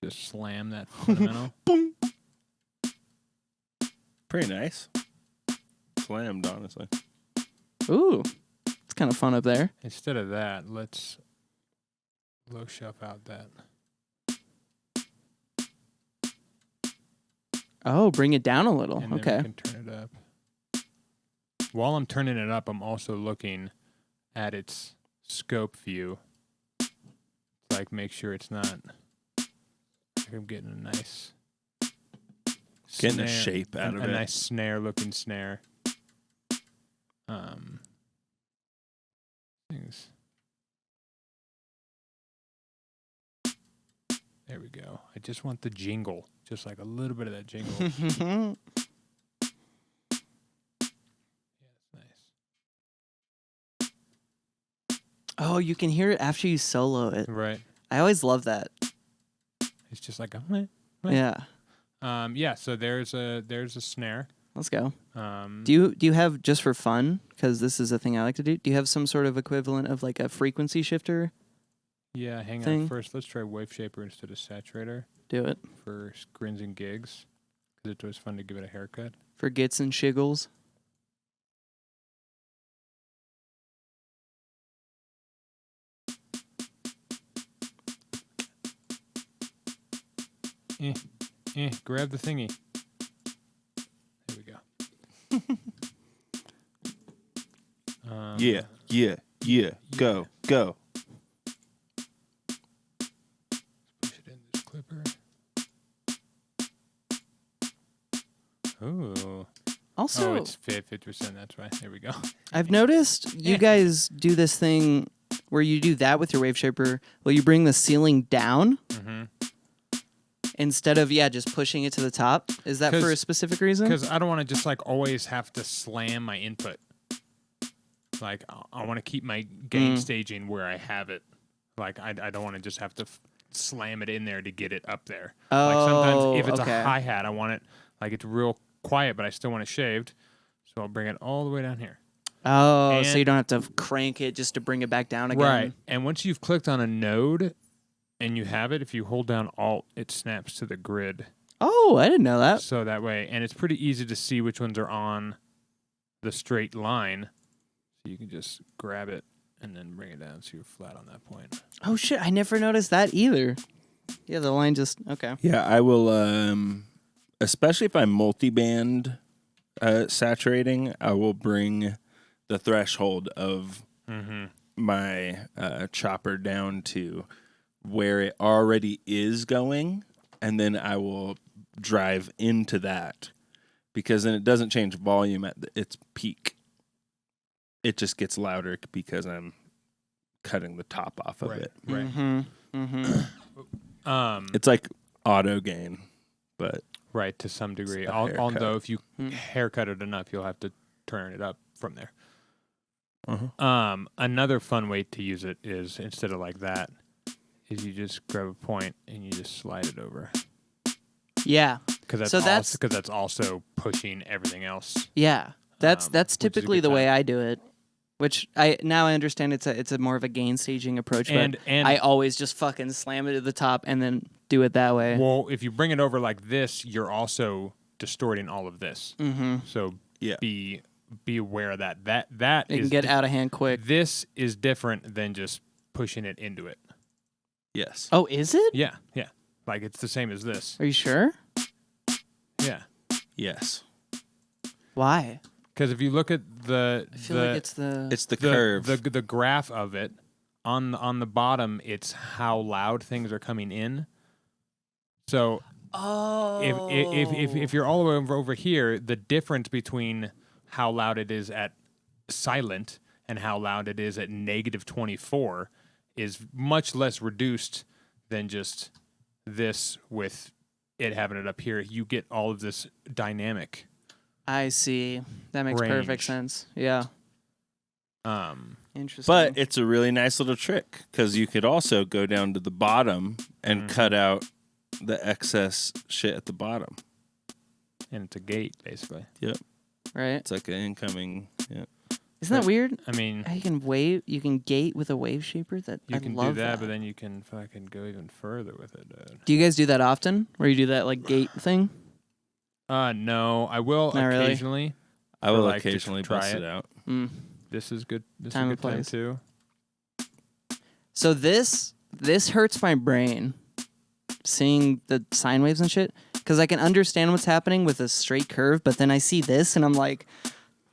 Speaker 2: Just slam that fundamental.
Speaker 1: Boom.
Speaker 3: Pretty nice. Slammed, honestly.
Speaker 1: Ooh, it's kind of fun up there.
Speaker 2: Instead of that, let's low shelf out that.
Speaker 1: Oh, bring it down a little.
Speaker 2: And then
Speaker 1: Okay.
Speaker 2: we can turn it up. While I'm turning it up, I'm also looking at its scope view. Like, make sure it's not. Like I'm getting a nice.
Speaker 3: Getting
Speaker 2: snare,
Speaker 3: a shape out of
Speaker 2: a
Speaker 3: it.
Speaker 2: nice snare-looking snare. Things. There we go. I just want the jingle, just like a little bit of that jingle. Yeah, that's nice.
Speaker 1: Oh, you can hear it after you solo it.
Speaker 2: Right.
Speaker 1: I always love that.
Speaker 2: It's just like Right.
Speaker 1: Yeah.
Speaker 2: Yeah. So there's a snare.
Speaker 1: Let's go.
Speaker 2: Do
Speaker 1: Do you have, just for fun, because this is a thing I like to do, do you have some sort of equivalent of like a frequency shifter?
Speaker 2: Yeah. Hang
Speaker 1: thing?
Speaker 2: on. First, let's try wave shaper instead of saturator
Speaker 1: Do it.
Speaker 2: for grins and gigs, because it's always fun to give it a haircut.
Speaker 1: For gits and shiggles.
Speaker 2: Grab the thingy. There we go.
Speaker 3: Yeah. Go.
Speaker 2: Push it in this clipper. Ooh.
Speaker 1: Also,
Speaker 2: it's 50%. That's why. There we go.
Speaker 1: I've noticed you guys do this thing where you do that with your wave shaper. Well, you bring the ceiling down
Speaker 2: Mm-hmm.
Speaker 1: instead of just pushing it to the top. Is that for a specific reason?
Speaker 2: Because I don't want to just like always have to slam my input. Like I want to keep my gain staging where I have it. Like I don't want to just have to slam it in there to get it up there. Like sometimes if it's a hi-hat, I want it like it's real quiet, but I still want it shaved. So I'll bring it all the way down here.
Speaker 1: Oh, so you don't have to crank it just to bring it back down again.
Speaker 2: Right. And once you've clicked on a node and you have it, if you hold down Alt, it snaps to the grid.
Speaker 1: Oh, I didn't know that.
Speaker 2: So that way, and it's pretty easy to see which ones are on the straight line. So you can just grab it and then bring it down so you're flat on that point.
Speaker 1: Oh, shit. I never noticed that either. Yeah, the line just, okay.
Speaker 3: Yeah, I will, especially if I'm multi-band saturating, I will bring the threshold of my chopper down to where it already is going, and then I will drive into that, because then it doesn't change volume at its peak. It just gets louder because I'm cutting the top off of it.
Speaker 2: Right.
Speaker 3: It's like auto gain, but
Speaker 2: Right, to some degree.
Speaker 3: a
Speaker 2: Although if you haircut it enough, you'll have to turn it up from there. Another fun way to use it is, instead of like that, is you just grab a point and you just slide it over.
Speaker 1: Yeah.
Speaker 2: Because that's also pushing everything else.
Speaker 1: Yeah. That's
Speaker 2: which is a
Speaker 1: typically
Speaker 2: good
Speaker 1: the way
Speaker 2: time.
Speaker 1: I do it. Which I understand it's a more of a gain staging approach,
Speaker 2: And
Speaker 1: but I always just fucking slam it to the top and then do it that way.
Speaker 2: Well, if you bring it over like this, you're also distorting all of this.
Speaker 1: Mm-hmm.
Speaker 2: So
Speaker 3: Yeah.
Speaker 2: be be aware of that. That
Speaker 1: It
Speaker 2: is
Speaker 1: can get out of hand quick.
Speaker 2: This is different than just pushing it into it.
Speaker 3: Yes.
Speaker 1: Oh, is it?
Speaker 2: Yeah, yeah. Like it's the same as this.
Speaker 1: Are you sure?
Speaker 2: Yeah.
Speaker 3: Yes.
Speaker 1: Why?
Speaker 2: Because if you look at
Speaker 1: I feel like it's
Speaker 3: the curve.
Speaker 2: the graph of it on the bottom, it's how loud things are coming in. So if you're all the way over here, the difference between how loud it is at silent and how loud it is at -24 is much less reduced than just this with it having it up here. You get all of this dynamic.
Speaker 1: I see. That makes perfect
Speaker 2: range.
Speaker 1: sense. Yeah. Interesting.
Speaker 3: But it's a really nice little trick because you could also go down to the bottom and cut out the excess shit at the bottom.
Speaker 2: And it's a gate, basically.
Speaker 3: Yep.
Speaker 1: right?
Speaker 3: It's like an incoming. Yeah.
Speaker 1: Isn't that weird?
Speaker 2: I mean,
Speaker 1: How you can gate with a wave shaper. That
Speaker 2: you
Speaker 1: I
Speaker 2: can
Speaker 1: love
Speaker 2: do that, but then you can fucking go even further with it, dude.
Speaker 1: Do you guys do that often? Where you do that like gate thing?
Speaker 2: No, I will
Speaker 1: Not really.
Speaker 2: occasionally.
Speaker 3: I will
Speaker 2: like to
Speaker 3: occasionally
Speaker 2: try
Speaker 3: bust
Speaker 2: it.
Speaker 3: it out.
Speaker 1: Mm.
Speaker 2: This is good. This
Speaker 1: Time
Speaker 2: is
Speaker 1: and
Speaker 2: good time
Speaker 1: place.
Speaker 2: too.
Speaker 1: So this hurts my brain, seeing the sine waves and shit, because I can understand what's happening with a straight curve, but then I see this and I'm like,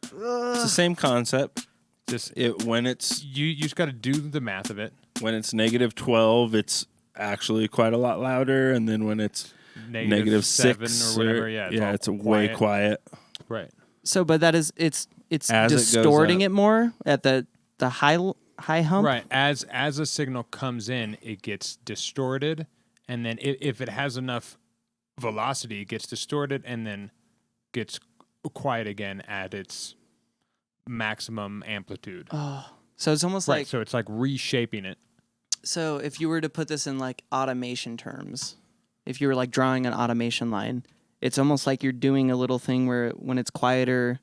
Speaker 3: It's the same concept.
Speaker 2: Just
Speaker 3: When it's
Speaker 2: you just got to do the math of it.
Speaker 3: -12, it's actually quite a lot louder, and then when it's -6
Speaker 2: or whatever, yeah,
Speaker 3: it's
Speaker 2: all
Speaker 3: way quiet.
Speaker 2: Right.
Speaker 1: so, but that is it's
Speaker 3: As it goes
Speaker 1: distorting
Speaker 3: up.
Speaker 1: it more at the high hump.
Speaker 2: Right. As a signal comes in, it gets distorted, and then if it has enough velocity, it gets distorted, and then gets quiet again at its maximum amplitude.
Speaker 1: Oh, so it's almost
Speaker 2: Right.
Speaker 1: like
Speaker 2: So it's like reshaping it.
Speaker 1: so if you were to put this in like automation terms, if you were like drawing an automation line, it's almost like you're doing a little thing where when it's quieter,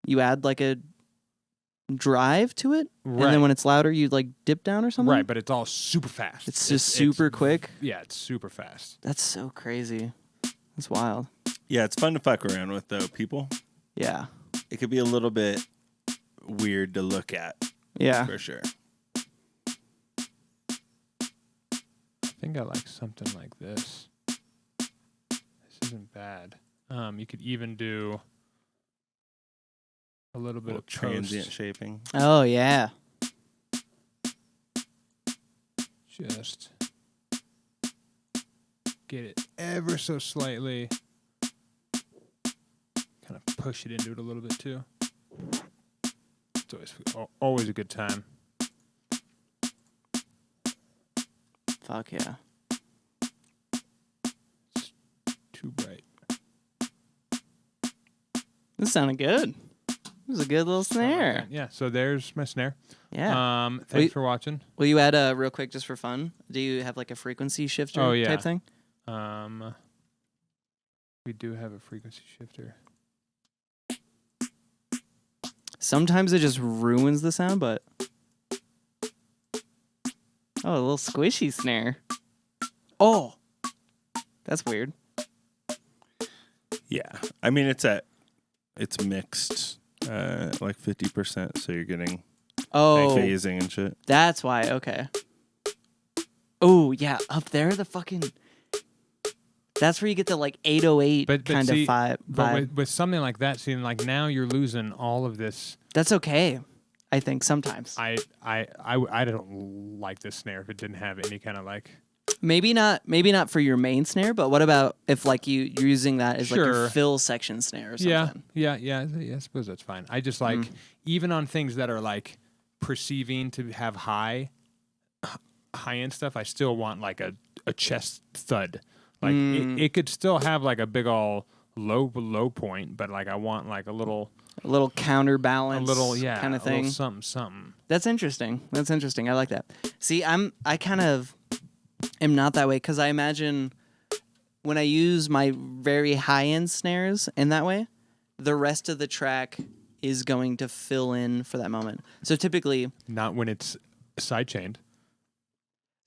Speaker 1: you add like a drive to it, and
Speaker 2: Right.
Speaker 1: then when it's louder, you like dip down or something.
Speaker 2: Right, but it's all super fast.
Speaker 1: It's just super quick.
Speaker 2: Yeah, it's super fast.
Speaker 1: That's so crazy. That's wild.
Speaker 3: Yeah, it's fun to fuck around with though, people.
Speaker 1: Yeah.
Speaker 3: It could be a little bit weird to look at,
Speaker 1: Yeah.
Speaker 3: for sure.
Speaker 2: I think I like something like this. This isn't bad. You could even do a little bit of
Speaker 3: transient
Speaker 2: post.
Speaker 3: shaping.
Speaker 1: Oh yeah.
Speaker 2: Just get it ever so slightly. Kind of push it into it a little bit too. It's always a good time.
Speaker 1: Fuck yeah.
Speaker 2: It's too bright.
Speaker 1: This sounded good. This was a good little snare.
Speaker 2: Yeah, so there's my snare.
Speaker 1: Yeah.
Speaker 2: Thanks for watching.
Speaker 1: Will you add real quick just for fun? Do you have like a frequency shifter type thing?
Speaker 2: We do have a frequency shifter.
Speaker 1: Sometimes it just ruins the sound, but oh, a little squishy snare. Oh, that's weird.
Speaker 3: Yeah, I mean it's mixed, like 50%, so you're getting
Speaker 1: Oh,
Speaker 3: phasing and shit.
Speaker 1: that's why. Okay. Oh yeah, up there the fucking. That's where you get the like 808
Speaker 2: But
Speaker 1: kind
Speaker 2: see,
Speaker 1: of vibe.
Speaker 2: But with something like that, see, like now you're losing all of this.
Speaker 1: That's okay. I think sometimes.
Speaker 2: I don't like this snare if it didn't have any kind of like.
Speaker 1: Maybe not for your main snare, but what about if like you're using that as like your
Speaker 2: Sure.
Speaker 1: fill section snare or something?
Speaker 2: Yeah. I suppose that's fine. I just like even on things that are like perceiving to have high end stuff, I still want like a chest thud. Like it could still have like a big ol' low point, but like I want like a little
Speaker 1: counterbalance, kind of thing.
Speaker 2: A little something.
Speaker 1: That's interesting. I like that. See, I kind of am not that way because I imagine when I use my very high end snares in that way, the rest of the track is going to fill in for that moment. So typically,
Speaker 2: Not when it's side chained.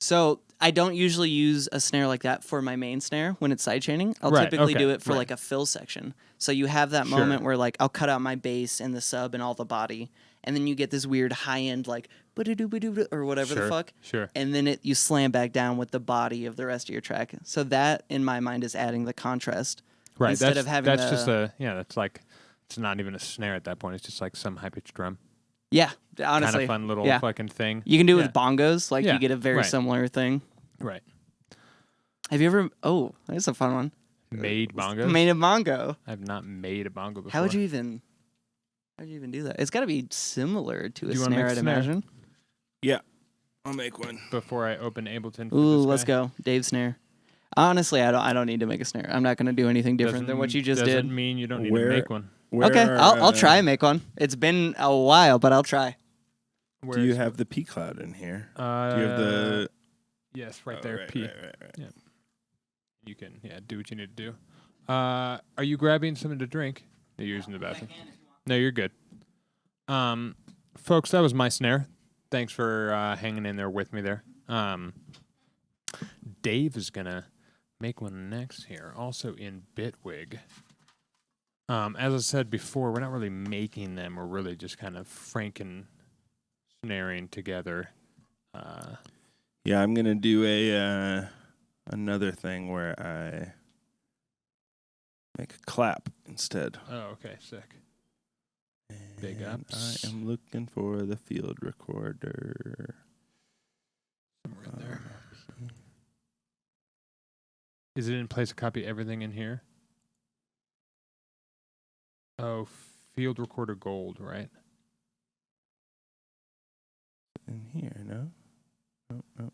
Speaker 1: so I don't usually use a snare like that for my main snare when it's sidechaining. I'll
Speaker 2: Right,
Speaker 1: typically
Speaker 2: okay,
Speaker 1: do it for
Speaker 2: right.
Speaker 1: like a fill section. So you have that
Speaker 2: Sure.
Speaker 1: moment where like I'll cut out my bass and the sub and all the body, and then you get this weird high end like ba-da-doo-ba-doo-ba, or whatever the fuck.
Speaker 2: Sure.
Speaker 1: And then you slam back down with the body of the rest of your track. So that in my mind is adding the contrast.
Speaker 2: Right.
Speaker 1: Instead
Speaker 2: that's,
Speaker 1: of having
Speaker 2: that's
Speaker 1: the-
Speaker 2: just that's like, it's not even a snare at that point. It's just like some high pitched drum.
Speaker 1: Yeah,
Speaker 2: Kind
Speaker 1: honestly.
Speaker 2: of fun little
Speaker 1: yeah.
Speaker 2: fucking thing.
Speaker 1: You can do it
Speaker 2: Yeah.
Speaker 1: with bongos. Like
Speaker 2: Yeah,
Speaker 1: you get a very
Speaker 2: right.
Speaker 1: similar thing.
Speaker 2: Right.
Speaker 1: Have you ever? Oh, that's a fun one.
Speaker 2: Made bongos?
Speaker 1: Made a bongo.
Speaker 2: I've not made a bongo before.
Speaker 1: How'd you even do that? It's got to be similar to a
Speaker 2: you wanna
Speaker 1: snare,
Speaker 2: make a
Speaker 1: I'd
Speaker 2: snare?
Speaker 1: imagine.
Speaker 3: Yeah, I'll make one.
Speaker 2: Before I open Ableton for
Speaker 1: Ooh,
Speaker 2: this
Speaker 1: let's
Speaker 2: guy?
Speaker 1: go, Dave snare. Honestly, I don't need to make a snare. I'm not going to do anything different than what you just
Speaker 2: doesn't
Speaker 1: did.
Speaker 2: mean you don't need
Speaker 3: Where-
Speaker 2: to make one.
Speaker 1: Okay, I'll try and make one. It's been a while, but I'll try.
Speaker 3: Do you have the P cloud in here? Do you have the?
Speaker 2: Yes, right
Speaker 3: Oh,
Speaker 2: there,
Speaker 3: right,
Speaker 2: P.
Speaker 3: right.
Speaker 2: You can, do what you need to do. Are you grabbing something to drink? You're using the bathroom. No, you're good. Folks, that was my snare. Thanks for hanging in there with me there. Dave is going to make one next here, also in Bitwig. As I said before, we're not really making them. We're really just kind of franken snaring together.
Speaker 3: Yeah, I'm gonna do a another thing where I make a clap instead.
Speaker 2: Oh, okay, sick. Big
Speaker 3: And
Speaker 2: ups.
Speaker 3: I am looking for the field recorder.
Speaker 2: Somewhere in there. Is it in place to copy everything in here? Oh, field recorder gold, right?
Speaker 3: In here, no? No.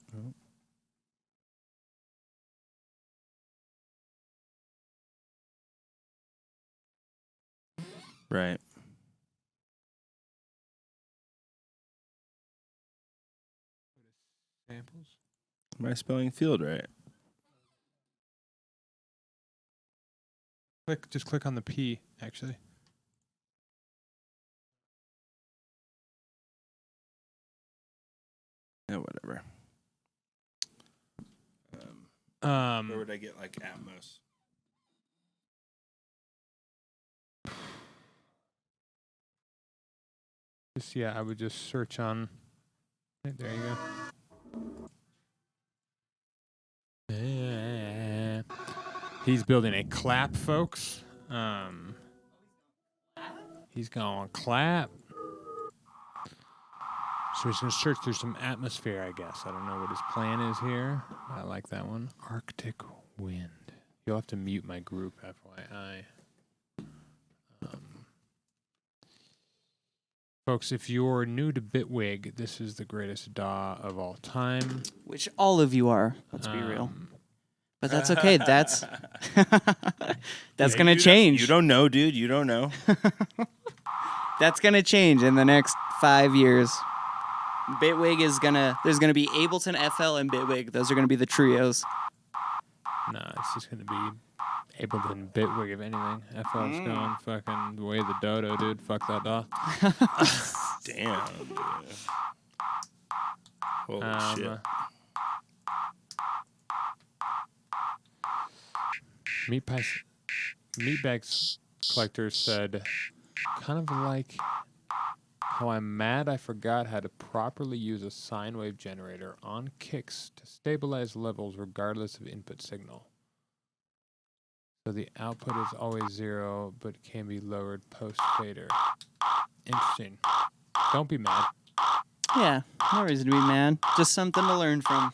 Speaker 3: Right.
Speaker 2: Samples?
Speaker 3: Am I spelling field right?
Speaker 2: Just click on the P, actually.
Speaker 3: Yeah, whatever. Where would I get like Atmos?
Speaker 2: I would just search on. There you go. He's building a clap, folks. He's going clap. So he's going to search through some atmosphere, I guess. I don't know what his plan is here. I like that one. Arctic wind. You'll have to mute my group, FYI. Folks, if you're new to Bitwig, this is the greatest DAW of all time.
Speaker 1: Which all of you are. Let's be real.
Speaker 2: Um,
Speaker 1: But that's okay. That's
Speaker 3: Yeah,
Speaker 1: gonna change.
Speaker 3: You don't know, dude. You don't know.
Speaker 1: That's gonna change in the next 5 years. Bitwig is there's gonna be Ableton FL and Bitwig. Those are gonna be the trios.
Speaker 2: Nah, it's just going to be Ableton Bitwig, if anything. FL's going fucking the way of the dodo, dude. Fuck that DAW.
Speaker 3: Damn, dude. Holy shit.
Speaker 2: Meatbags Collector said, kind of like how I'm mad I forgot how to properly use a sine wave generator on kicks to stabilize levels regardless of input signal. So the output is always 0, but can be lowered post-fader. Interesting. Don't be mad.
Speaker 1: Yeah, no reason to be mad. Just something to learn from.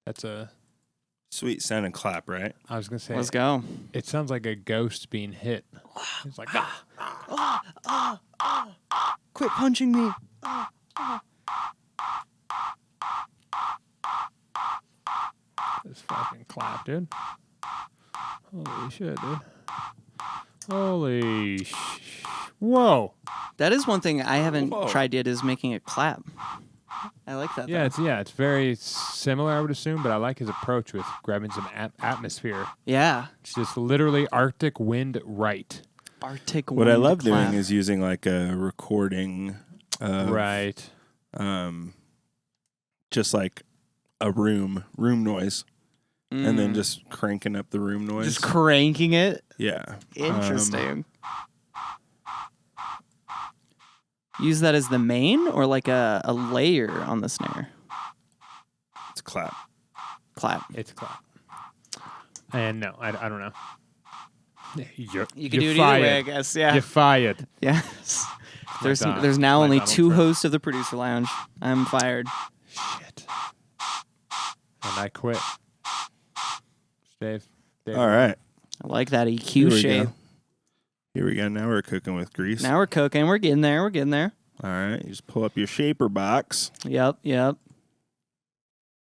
Speaker 2: That's a...
Speaker 3: Sweet sounding clap, right?
Speaker 2: I was going to say...
Speaker 1: Let's go.
Speaker 2: It sounds like a ghost being hit. It's like...
Speaker 1: Quit punching me.
Speaker 2: This fucking clap, dude. Holy shit, dude. Holy Whoa.
Speaker 1: That is one thing I haven't
Speaker 3: Whoa.
Speaker 1: tried yet is making a clap. I like that.
Speaker 2: Yeah,
Speaker 1: though.
Speaker 2: it's very similar, I would assume, but I like his approach with grabbing some atmosphere.
Speaker 1: Yeah.
Speaker 2: It's just literally Arctic wind right.
Speaker 1: Arctic
Speaker 3: What I
Speaker 1: wind
Speaker 3: love
Speaker 1: clap.
Speaker 3: doing is using like a recording of
Speaker 2: Right.
Speaker 3: just like a room noise, and then just cranking up the room noise.
Speaker 1: Just cranking it.
Speaker 3: Yeah.
Speaker 1: Interesting. Use that as the main or like a layer on the snare?
Speaker 3: It's clap.
Speaker 1: Clap.
Speaker 2: It's clap. And no, I don't know.
Speaker 1: You can do it either way, I guess. Yeah.
Speaker 2: You're fired.
Speaker 1: Yes. There's
Speaker 2: Donald-
Speaker 1: now
Speaker 2: like
Speaker 1: only
Speaker 2: Donald
Speaker 1: 2
Speaker 2: Trump.
Speaker 1: hosts of the producer lounge. I'm fired.
Speaker 2: Shit. And I quit. Dave.
Speaker 3: All right.
Speaker 1: I like that
Speaker 3: Here
Speaker 1: EQ
Speaker 3: we
Speaker 1: shape.
Speaker 3: go. Here we go. Now we're cooking with grease.
Speaker 1: Now we're cooking. We're getting there. We're getting there.
Speaker 3: All right. You just pull up your shaper box.
Speaker 1: Yep.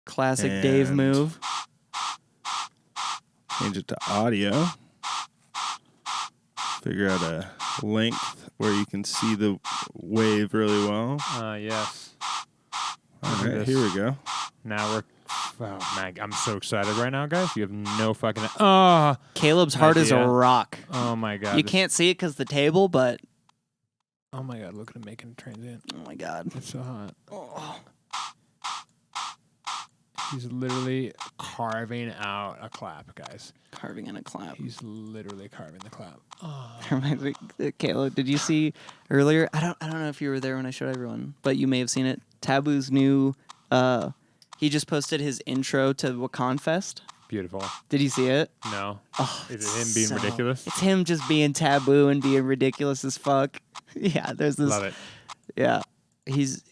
Speaker 1: Classic Dave
Speaker 3: And-
Speaker 1: move.
Speaker 3: Change it to audio. Figure out a length where you can see the wave really well.
Speaker 2: Yes.
Speaker 3: All
Speaker 2: Look at
Speaker 3: right,
Speaker 2: this.
Speaker 3: here we go.
Speaker 2: Now we're... Oh, man, I'm so excited right now, guys. You have no fucking... Oh,
Speaker 1: Caleb's heart is a
Speaker 2: idea.
Speaker 1: rock.
Speaker 2: oh my God.
Speaker 1: You can't see it because the table, but
Speaker 2: Oh my God, look at him making a transient.
Speaker 1: oh my god.
Speaker 2: It's so hot.
Speaker 1: Oh.
Speaker 2: He's literally carving out a clap, guys.
Speaker 1: Carving in a clap.
Speaker 2: He's literally carving the clap. Oh.
Speaker 1: Reminds me, Caleb, did you see earlier? I don't know if you were there when I showed everyone, but you may have seen it. Taboo's new he just posted his intro to Wakan Fest.
Speaker 2: Beautiful.
Speaker 1: Did you see it?
Speaker 2: No.
Speaker 1: Oh,
Speaker 2: Is it him being ridiculous?
Speaker 1: It's him just being taboo and being ridiculous as fuck. Yeah, there's this.
Speaker 2: Love it.
Speaker 1: Yeah, he's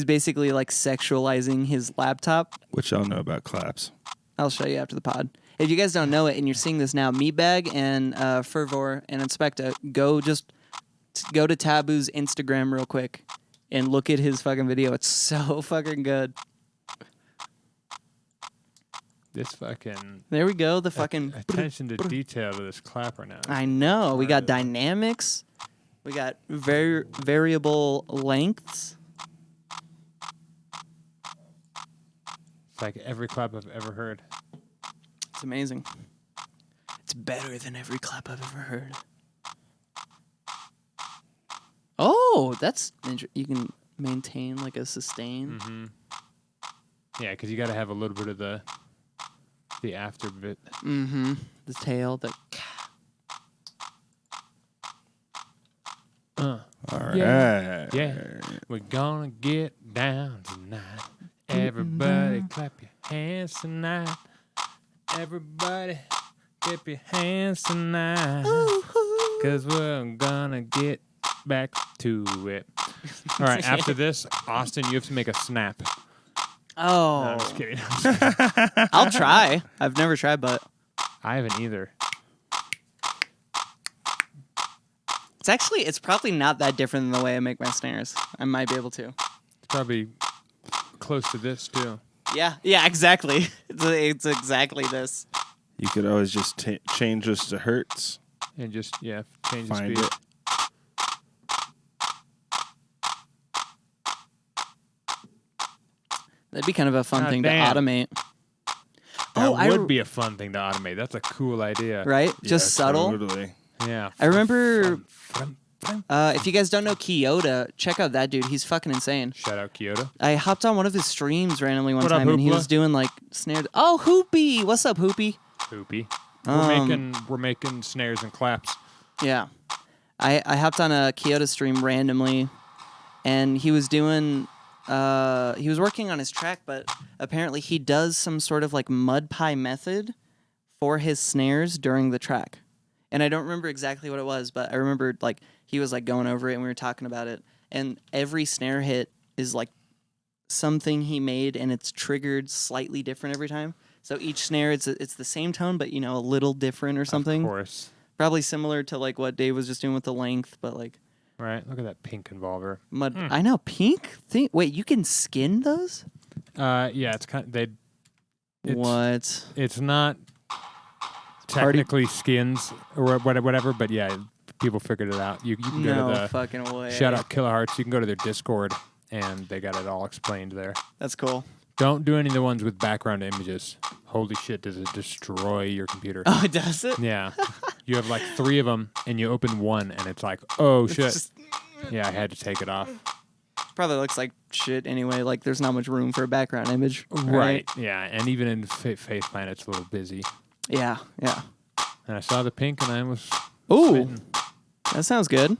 Speaker 1: basically like sexualizing his laptop.
Speaker 3: Which y'all know about claps.
Speaker 1: I'll show you after the pod. If you guys don't know it and you're seeing this now, Meatbag and Fervor and Inspecta, go to Taboo's Instagram real quick and look at his fucking video. It's so fucking good.
Speaker 2: This fucking...
Speaker 1: There we go. The fucking
Speaker 2: attention to detail to this clapper now.
Speaker 1: I know. We got dynamics. We got variable lengths.
Speaker 2: It's like every clap I've ever heard.
Speaker 1: It's amazing. It's better than every clap I've ever heard. Oh, that's you can maintain like a sustain.
Speaker 2: Mm-hmm. Yeah, because you got to have a little bit of the after bit.
Speaker 1: Mm-hmm. The tail, the
Speaker 3: All right.
Speaker 2: Yeah. We're gonna get down tonight. Everybody clap your hands tonight. Everybody clap your hands tonight. Because we're gonna get back to it. All right, after this, Austin, you have to make a snap.
Speaker 1: Oh.
Speaker 2: No, I'm just kidding.
Speaker 1: I'll try. I've never tried, but
Speaker 2: I haven't either.
Speaker 1: it's probably not that different than the way I make my snares. I might be able to.
Speaker 2: It's probably close to this, too.
Speaker 1: Yeah, exactly. It's exactly this.
Speaker 3: You could always just change this to hertz.
Speaker 2: And just, change the
Speaker 3: Find
Speaker 2: speed.
Speaker 3: it.
Speaker 1: That'd be kind of a fun
Speaker 2: God
Speaker 1: thing
Speaker 2: damn.
Speaker 1: to automate.
Speaker 2: That would be a fun thing to automate. That's a cool idea.
Speaker 1: Right?
Speaker 3: Yeah,
Speaker 1: Just subtle.
Speaker 3: Totally.
Speaker 2: Yeah.
Speaker 1: I remember, if you guys don't know CTYA, check out that dude. He's fucking insane.
Speaker 2: Shout out Kyoto.
Speaker 1: I hopped on one of his streams randomly one
Speaker 2: What up,
Speaker 1: time, and he
Speaker 2: Hoopla?
Speaker 1: was doing like snare. Oh, Hoopy! What's up, Hoopy?
Speaker 2: Hoopy.
Speaker 1: Um,
Speaker 2: We're making snares and claps.
Speaker 1: Yeah, I hopped on a CTYA stream randomly, and he was doing. He was working on his track, but apparently he does some sort of like mud pie method for his snares during the track. And I don't remember exactly what it was, but I remember like he was like going over it and we were talking about it. And every snare hit is like something he made, and it's triggered slightly different every time. So each snare, it's the same tone, but a little different or something.
Speaker 2: Of course.
Speaker 1: Probably similar to like what Dave was just doing with the length, but like
Speaker 2: Right. Look at that pink involver.
Speaker 1: mud. I know, pink. Wait, you can skin those?
Speaker 2: Yeah, it's kind of,
Speaker 1: What?
Speaker 2: it's not technically skins or whatever, but yeah, people figured it out. You can go
Speaker 1: No
Speaker 2: to the
Speaker 1: fucking way.
Speaker 2: shout out Kilohearts. You can go to their Discord and they got it all explained there.
Speaker 1: That's cool.
Speaker 2: Don't do any of the ones with background images. Holy shit, does it destroy your computer?
Speaker 1: Oh, it does it?
Speaker 2: Yeah. You have like 3 of them and you open one and it's like, oh shit.
Speaker 1: Just-
Speaker 2: Yeah, I had to take it off.
Speaker 1: Probably looks like shit anyway. Like there's not much room for a background image.
Speaker 2: Right. Yeah, and even in Faceplant, it's a little busy.
Speaker 1: Yeah. Yeah.
Speaker 2: And I saw the pink, and I was.
Speaker 1: Ooh,
Speaker 2: smitten.
Speaker 1: that sounds good.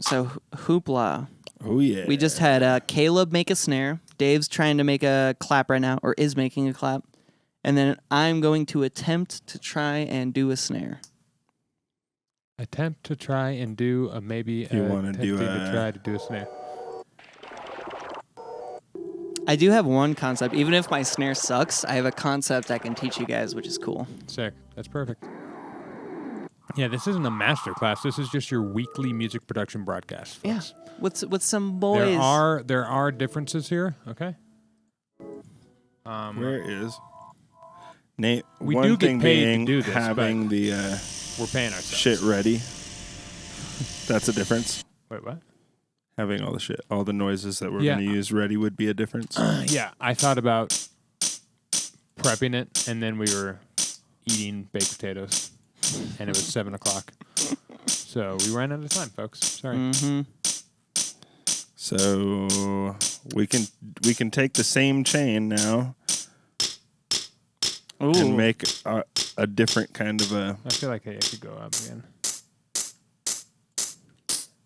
Speaker 1: So Hoopla.
Speaker 3: Oh yeah.
Speaker 1: We just had Caleb make a snare. Dave's trying to make a clap right now, or is making a clap. And then I'm going to attempt to try and do a snare.
Speaker 2: Attempt to try and do a maybe.
Speaker 3: You want to do
Speaker 2: to try to do a snare.
Speaker 1: I do have one concept. Even if my snare sucks, I have a concept I can teach you guys, which is cool.
Speaker 2: Sick. That's perfect. Yeah, this isn't a master class. This is just your weekly music production broadcast. Folks.
Speaker 1: Yeah, with some boys.
Speaker 2: There are differences here. Okay.
Speaker 3: Where is Nate?
Speaker 2: We
Speaker 3: one
Speaker 2: do get
Speaker 3: thing
Speaker 2: paid to
Speaker 3: being
Speaker 2: do this,
Speaker 3: having the
Speaker 2: we're paying ourselves.
Speaker 3: shit ready. That's a difference.
Speaker 2: Wait, what?
Speaker 3: Having all the noises that we're going to use ready would be a difference.
Speaker 2: Yeah, I thought about prepping it, and then we were eating baked potatoes, and it was 7:00. So we ran out of time, folks. Sorry.
Speaker 1: Mm-hmm.
Speaker 3: So we can take the same chain now and make a different kind of a.
Speaker 2: I feel like I could go up again.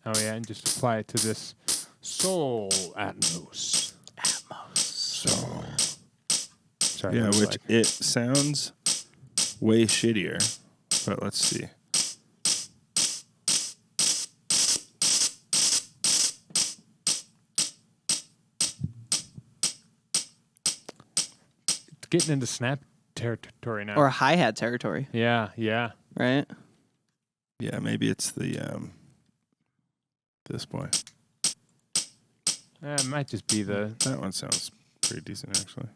Speaker 2: Oh yeah, and just apply it to this soul Atmos. Soul. Sorry.
Speaker 3: Yeah, which it sounds way shittier. But let's see.
Speaker 2: It's getting into snap territory now.
Speaker 1: Or hi-hat territory,
Speaker 2: yeah.
Speaker 1: right?
Speaker 3: Yeah, maybe it's the this boy.
Speaker 2: It might just be the.
Speaker 3: That one sounds pretty decent actually.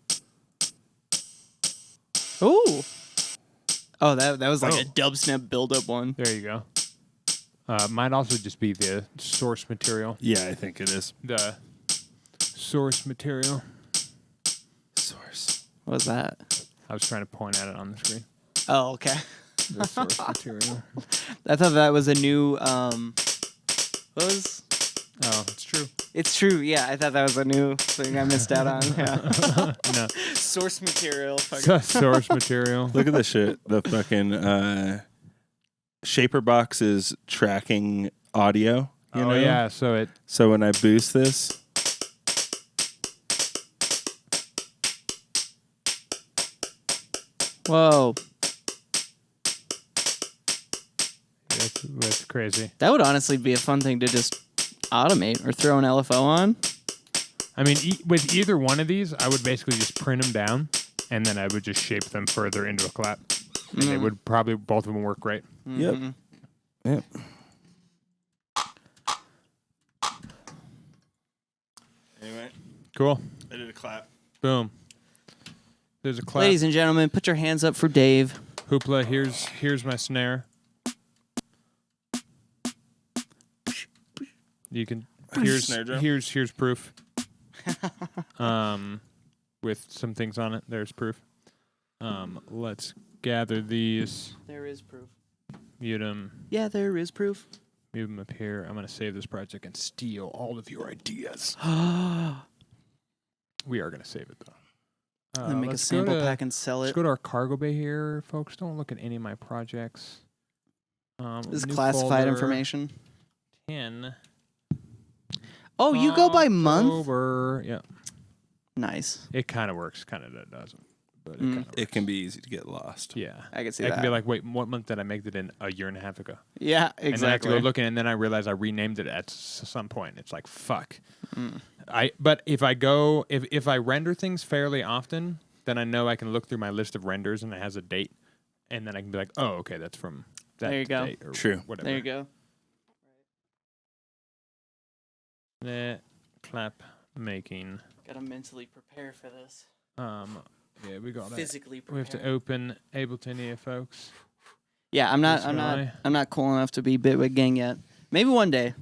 Speaker 1: Ooh. Oh, that was like a dubstep build-up one.
Speaker 2: There you go. Might also just be the source material.
Speaker 3: Yeah, I think it is.
Speaker 2: The source material.
Speaker 3: Source.
Speaker 1: What was that?
Speaker 2: I was trying to point at it on the screen.
Speaker 1: Oh, okay.
Speaker 2: The source material.
Speaker 1: I thought that was a new. What was?
Speaker 2: Oh, it's true.
Speaker 1: It's true. Yeah, I thought that was a new thing I missed out on. Yeah.
Speaker 2: No.
Speaker 1: Source material.
Speaker 2: Source material.
Speaker 3: Look at this shit. The fucking shaper box is tracking audio. You know?
Speaker 2: Yeah. So
Speaker 3: when I boost this.
Speaker 1: Whoa.
Speaker 2: That's crazy.
Speaker 1: That would honestly be a fun thing to just automate or throw an LFO on.
Speaker 2: I mean, with either one of these, I would basically just print them down, and then I would just shape them further into a clap. And they would probably, both of them work great.
Speaker 3: Yep. Yep. Anyway.
Speaker 2: Cool.
Speaker 3: I did a clap.
Speaker 2: Boom. There's a clap.
Speaker 1: Ladies and gentlemen, put your hands up for Dave.
Speaker 2: Hoopla, here's my snare. You can
Speaker 3: Snare drum.
Speaker 2: here's proof. With some things on it. There's proof. Let's gather these.
Speaker 1: There is proof.
Speaker 2: Mute them.
Speaker 1: Yeah, there is proof.
Speaker 2: Move them up here. I'm gonna save this project and steal all of your ideas. We are gonna save it though.
Speaker 1: Then make a sample pack and sell
Speaker 2: Let's
Speaker 1: it.
Speaker 2: go to our cargo bay here, folks. Don't look at any of my projects.
Speaker 1: This is
Speaker 2: new
Speaker 1: classified
Speaker 2: folder,
Speaker 1: information.
Speaker 2: 10.
Speaker 1: Oh, you go by month?
Speaker 2: October. Yeah.
Speaker 1: Nice.
Speaker 2: It kind of works, kind of doesn't. But
Speaker 3: It can be easy to get lost.
Speaker 2: Yeah.
Speaker 1: I can see
Speaker 2: I
Speaker 1: that.
Speaker 2: can be like, wait, what month did I make that in a year and a half ago?
Speaker 1: Yeah, exactly.
Speaker 2: And then I have to go looking, and then I realize I renamed it at some point. It's like, fuck. But if I go, if I render things fairly often, then I know I can look through my list of renders and it has a date, and then I can be like, oh, okay, that's from that
Speaker 1: There you go.
Speaker 2: date or
Speaker 3: True.
Speaker 2: whatever.
Speaker 1: There you go.
Speaker 2: Clap making.
Speaker 1: Gotta mentally prepare for this.
Speaker 2: Yeah, we got that.
Speaker 1: Physically prepare.
Speaker 2: We have to open Ableton here, folks.
Speaker 1: Yeah, I'm not cool enough to be Bitwig Gang yet. Maybe one day.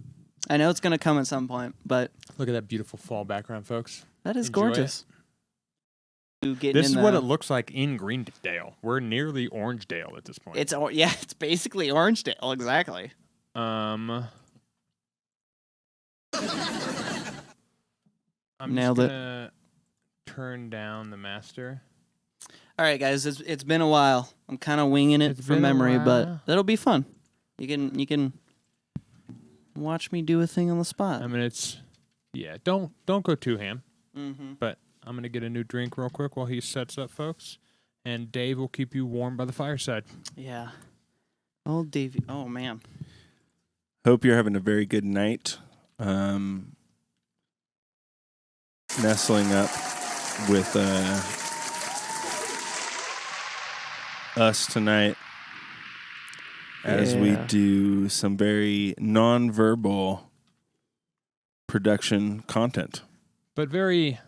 Speaker 1: I know it's gonna come at some point, but
Speaker 2: Look at that beautiful fall background, folks.
Speaker 1: that is
Speaker 2: Enjoy
Speaker 1: gorgeous.
Speaker 2: This is what it looks like in Greendale. We're nearly Orangedale at this point.
Speaker 1: It's basically Orangedale, exactly.
Speaker 2: I'm
Speaker 1: Nailed
Speaker 2: just
Speaker 1: it.
Speaker 2: gonna turn down the master.
Speaker 1: All right, guys, it's been a while. I'm kind of winging it
Speaker 2: It's
Speaker 1: from
Speaker 2: been a
Speaker 1: memory, but
Speaker 2: while.
Speaker 1: that'll be fun. You can watch me do a thing on the spot.
Speaker 2: I mean, don't go too ham.
Speaker 1: Mm-hmm.
Speaker 2: But I'm gonna get a new drink real quick while he sets up, folks. And Dave will keep you warm by the fireside.
Speaker 1: Yeah. Oh, Davey. Oh, man.
Speaker 3: Hope you're having a very good night. Nestling up with us tonight as we
Speaker 1: Yeah.
Speaker 3: do some very non-verbal production content.
Speaker 2: But very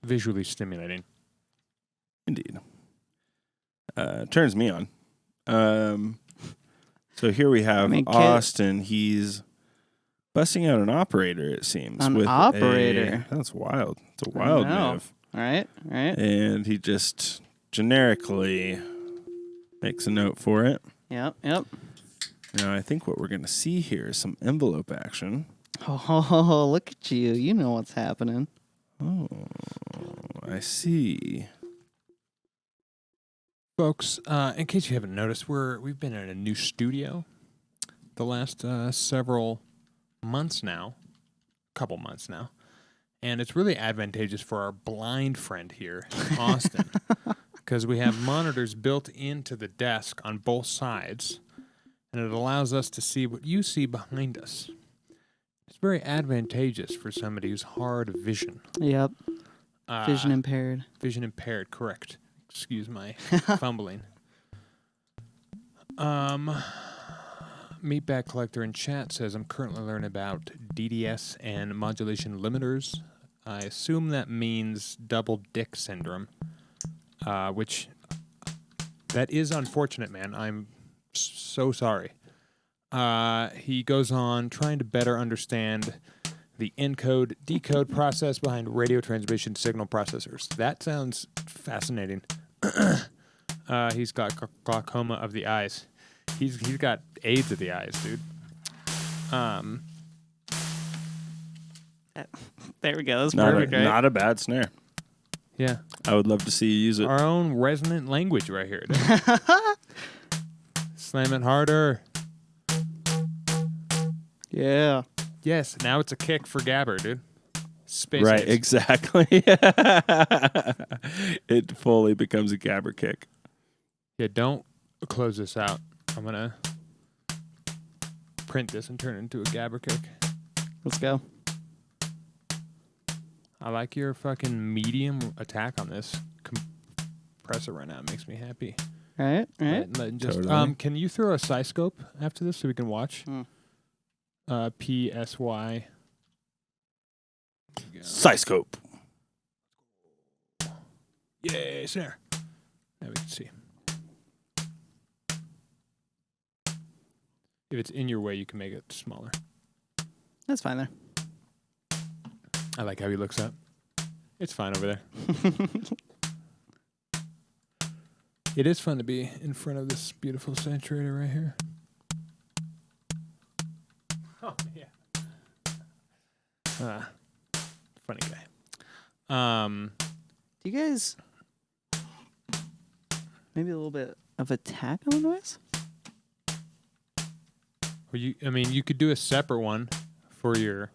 Speaker 2: visually stimulating.
Speaker 3: Indeed. Turns me on. So here we have
Speaker 1: Kid.
Speaker 3: Austin. He's busting out an operator, it seems.
Speaker 1: An
Speaker 3: with
Speaker 1: operator?
Speaker 3: That's wild. It's a wild
Speaker 1: know.
Speaker 3: move.
Speaker 1: All right.
Speaker 3: And he just generically makes a note for it.
Speaker 1: Yep.
Speaker 3: Now, I think what we're going to see here is some envelope action.
Speaker 1: Oh, look at you. You know what's happening.
Speaker 3: Oh, I see.
Speaker 2: Folks, in case you haven't noticed, we've been in a new studio the last several months now, couple months now, and it's really advantageous for our blind friend here, Austin, because we have monitors built into the desk on both sides, and it allows us to see what you see behind us. It's very advantageous for somebody who's hard of vision.
Speaker 1: Yep. Vision impaired.
Speaker 2: Vision impaired, correct. Excuse my fumbling. Meatbag Collector in chat says, I'm currently learning about DDS and modulation limiters. I assume that means double dick syndrome, which that is unfortunate, man. I'm so sorry. He goes on trying to better understand the encode decode process behind radio transmission signal processors. That sounds fascinating. He's got glaucoma of the eyes. He's got AIDS of the eyes, dude.
Speaker 1: There we go. That's
Speaker 3: Not
Speaker 1: perfect, right?
Speaker 3: not a bad snare.
Speaker 2: Yeah.
Speaker 3: I would love to see you use it.
Speaker 2: Our own resonant language right here, dude. Slam it harder.
Speaker 1: Yeah.
Speaker 2: Yes, now it's a kick for Gabber, dude. Space
Speaker 3: Right,
Speaker 2: Age.
Speaker 3: exactly. It fully becomes a gabber kick.
Speaker 2: Yeah, don't close this out. I'm going to print this and turn it into a Gabber kick.
Speaker 1: Let's go.
Speaker 2: I like your fucking medium attack on this compressor right now. It makes me happy.
Speaker 1: Right.
Speaker 3: Totally.
Speaker 2: Can you throw a Psyscope after this so we can watch? PSY.
Speaker 3: Psyscope.
Speaker 2: Yay, snare. Now we can see. If it's in your way, you can make it smaller.
Speaker 1: That's fine there.
Speaker 2: I like how he looks up. It's fine over there. It is fun to be in front of this beautiful saturator right here. Oh, yeah. Funny guy.
Speaker 1: Do you guys maybe a little bit of attack on the noise?
Speaker 2: Well, you could do a separate one for your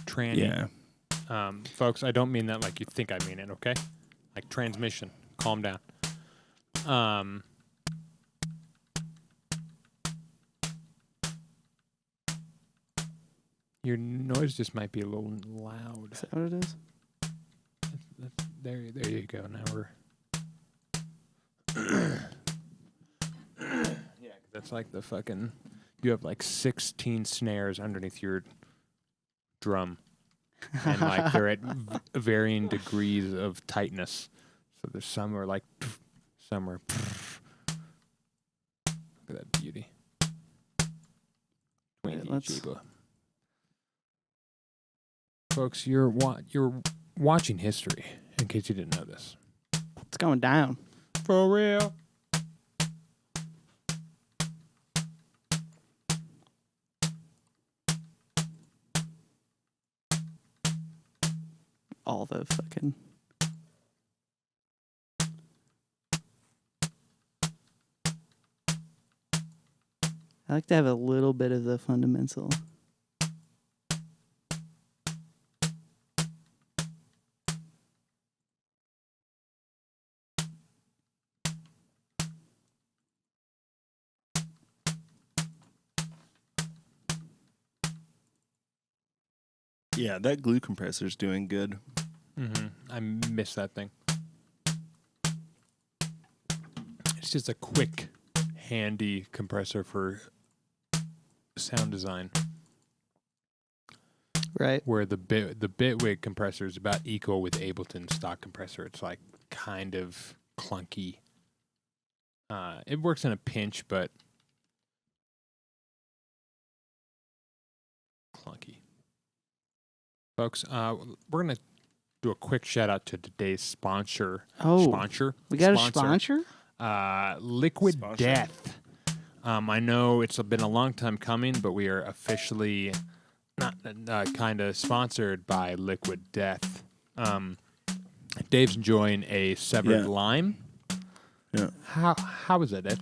Speaker 2: tranny.
Speaker 3: Yeah.
Speaker 2: Folks, I don't mean that like you think I mean it, okay? Like transmission. Calm down. Your noise just might be a little loud.
Speaker 1: Is that what it is?
Speaker 2: There you go. Now we're... Yeah, that's like the fucking... You have like 16 snares underneath your drum. And like they're at varying degrees of tightness. So there's some are like... Some are... Look at that beauty.
Speaker 1: Wait, let's...
Speaker 2: Folks, you're watching history, in case you didn't know this.
Speaker 1: It's going down.
Speaker 2: For real.
Speaker 1: all the fucking. I like to have a little bit of the fundamental.
Speaker 3: Yeah, that glue compressor's doing good.
Speaker 2: Mm-hmm. I miss that thing. It's just a quick, handy compressor for sound design.
Speaker 1: Right.
Speaker 2: Where the Bitwig compressor is about equal with Ableton's stock compressor. It's like kind of clunky. It works in a pinch, but clunky. Folks, we're going to do a quick shout out to today's sponsor.
Speaker 1: Oh,
Speaker 2: sponsor.
Speaker 1: We got a sponsor?
Speaker 2: Liquid
Speaker 3: Sponsor.
Speaker 2: Death. I know it's been a long time coming, but we are officially not kind of sponsored by Liquid Death. Dave's enjoying a severed lime.
Speaker 3: Yeah.
Speaker 2: How is that, Ed?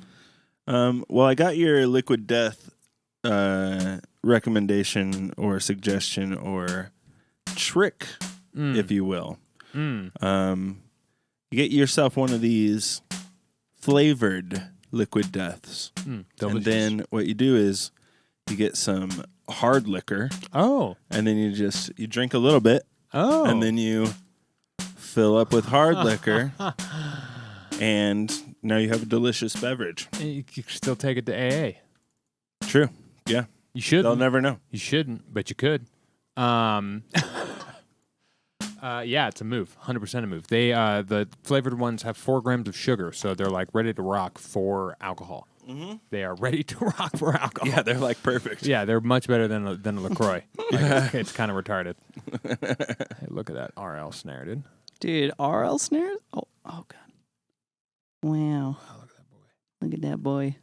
Speaker 3: Well, I got your Liquid Death recommendation or suggestion or trick, if you will. You get yourself one of these flavored Liquid Deaths. And then what you do is you get some hard liquor.
Speaker 2: Oh.
Speaker 3: And then you drink a little bit.
Speaker 2: Oh.
Speaker 3: And then you fill up with hard liquor. And now you have a delicious beverage.
Speaker 2: You can still take it to AA.
Speaker 3: True. Yeah.
Speaker 2: You shouldn't.
Speaker 3: They'll never know.
Speaker 2: You shouldn't, but you could. Yeah, it's a move. 100% a move. They the flavored ones have 4 grams of sugar, so they're like ready to rock for alcohol. Mm-hmm. They are ready to rock for alcohol.
Speaker 3: Yeah, they're like perfect.
Speaker 2: Yeah, they're much better than a LaCroix. Like, it's kind of retarded. Hey, look at that RL snare, dude.
Speaker 1: Dude, RL snares? Oh God. Wow.
Speaker 2: Oh, look at that boy.
Speaker 1: Look at that boy.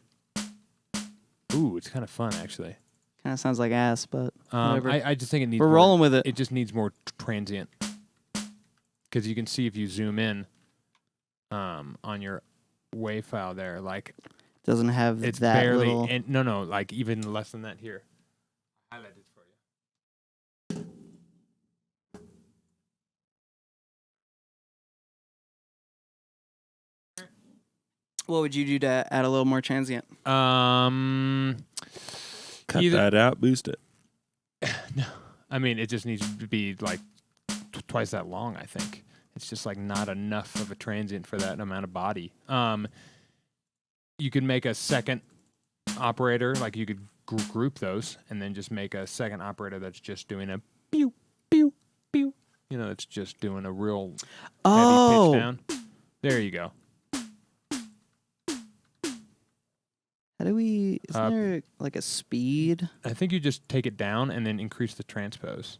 Speaker 2: Ooh, it's kind of fun, actually.
Speaker 1: Kind of sounds like ass, but whatever.
Speaker 2: I just think it needs
Speaker 1: We're
Speaker 2: more,
Speaker 1: rolling with it.
Speaker 2: It just needs more transient. Because you can see if you zoom in on your WAV file there, like
Speaker 1: Doesn't have
Speaker 2: it's
Speaker 1: that
Speaker 2: barely
Speaker 1: little...
Speaker 2: no, like even less than that here. Highlight it for you.
Speaker 1: What would you do to add a little more transient?
Speaker 3: Cut that out, boost it.
Speaker 2: No, I mean it just needs to be like twice that long. I think it's just like not enough of a transient for that amount of body. You could make a second operator, like you could group those, and then just make a second operator that's just doing a pew pew pew. You know, it's just doing a real heavy pitch down. There you go.
Speaker 1: How do we... Isn't there like a speed?
Speaker 2: I think you just take it down and then increase the transpose.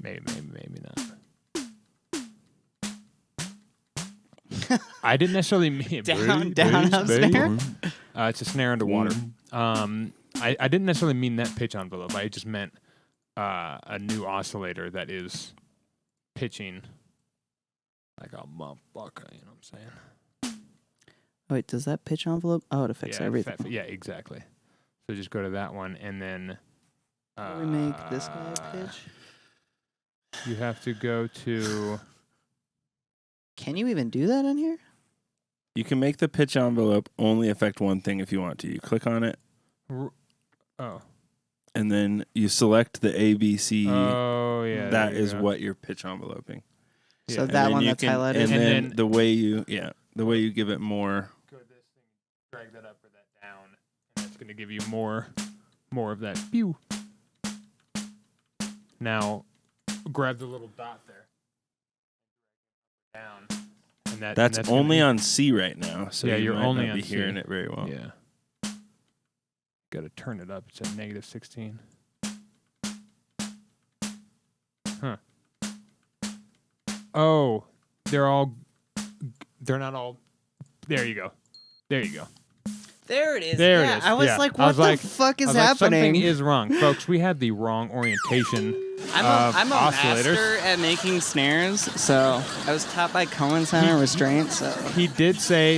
Speaker 2: Maybe not. I didn't necessarily mean
Speaker 1: Down, up snare?
Speaker 2: It's a snare underwater. I didn't necessarily mean that pitch envelope. I just meant a new oscillator that is pitching like a motherfucker. You know what I'm saying?
Speaker 1: Wait, does that pitch envelope? Oh, it affects everything.
Speaker 2: Yeah, exactly. So just go to that one, and then...
Speaker 1: How do we make this guy pitch?
Speaker 2: You have to go to...
Speaker 1: Can you even do that on here?
Speaker 3: You can make the pitch envelope only affect one thing if you want to. You click on it.
Speaker 2: Oh.
Speaker 3: And then you select the ABC.
Speaker 2: Oh, yeah.
Speaker 3: That is what you're pitch enveloping.
Speaker 1: So that one that's highlighted?
Speaker 3: And then the way you give it more...
Speaker 2: Go to this thing, drag that up or that down, and that's going to give you more of that. Pew. Now, grab the little dot there. Down. And that's
Speaker 3: only on C right now, so
Speaker 2: you're
Speaker 3: might
Speaker 2: only
Speaker 3: not
Speaker 2: on
Speaker 3: be
Speaker 2: C.
Speaker 3: hearing it very well.
Speaker 2: Yeah. Got to turn it up. It's at -16. Huh. Oh, they're not all. There you go.
Speaker 1: There it is.
Speaker 2: There
Speaker 1: yeah,
Speaker 2: it is.
Speaker 1: I was
Speaker 2: Yeah.
Speaker 1: like,
Speaker 2: I
Speaker 1: what
Speaker 2: was
Speaker 1: the fuck is
Speaker 2: I was like,
Speaker 1: happening?
Speaker 2: something is wrong, folks. We had the wrong orientation.
Speaker 1: I'm a
Speaker 2: oscillators.
Speaker 1: master at making snares, so I was taught by Cohen Center Restraint. So
Speaker 2: He did say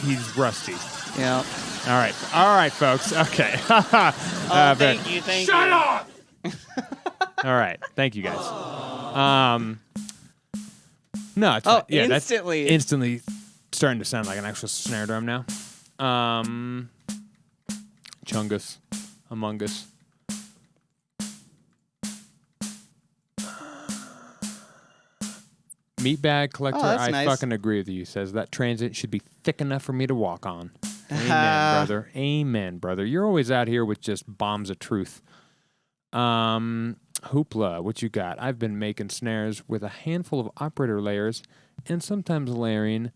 Speaker 2: he's rusty.
Speaker 1: yeah.
Speaker 2: All right, folks. Okay.
Speaker 1: Thank you.
Speaker 2: Shut up. All right, thank you guys. No, it's fine. Yeah,
Speaker 1: instantly.
Speaker 2: that's instantly starting to sound like an actual snare drum now. Chungus, Among Us. Meatbag Collector,
Speaker 1: that's
Speaker 2: I
Speaker 1: nice.
Speaker 2: fucking agree with you. Says that transit should be thick enough for me to walk on. Amen, brother. Amen, brother. You're always out here with just bombs of truth. Hoopla, what you got? I've been making snares with a handful of operator layers and sometimes layering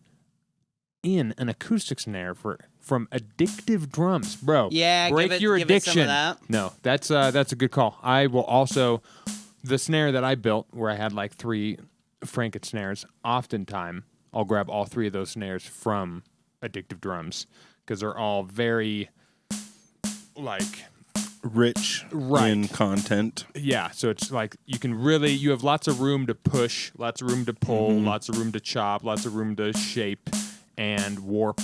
Speaker 2: in an acoustic snare from Addictive Drums. Bro,
Speaker 1: Yeah,
Speaker 2: break your
Speaker 1: give it
Speaker 2: addiction.
Speaker 1: some of that.
Speaker 2: No, that's a good call. I will also, the snare that I built where I had like 3 Franken snares, oftentimes I'll grab all 3 of those snares from Addictive Drums because they're all very like
Speaker 3: Rich
Speaker 2: Right.
Speaker 3: in content.
Speaker 2: yeah, so it's like you have lots of room to push, lots of room to pull, lots of room to chop, lots of room to shape and warp.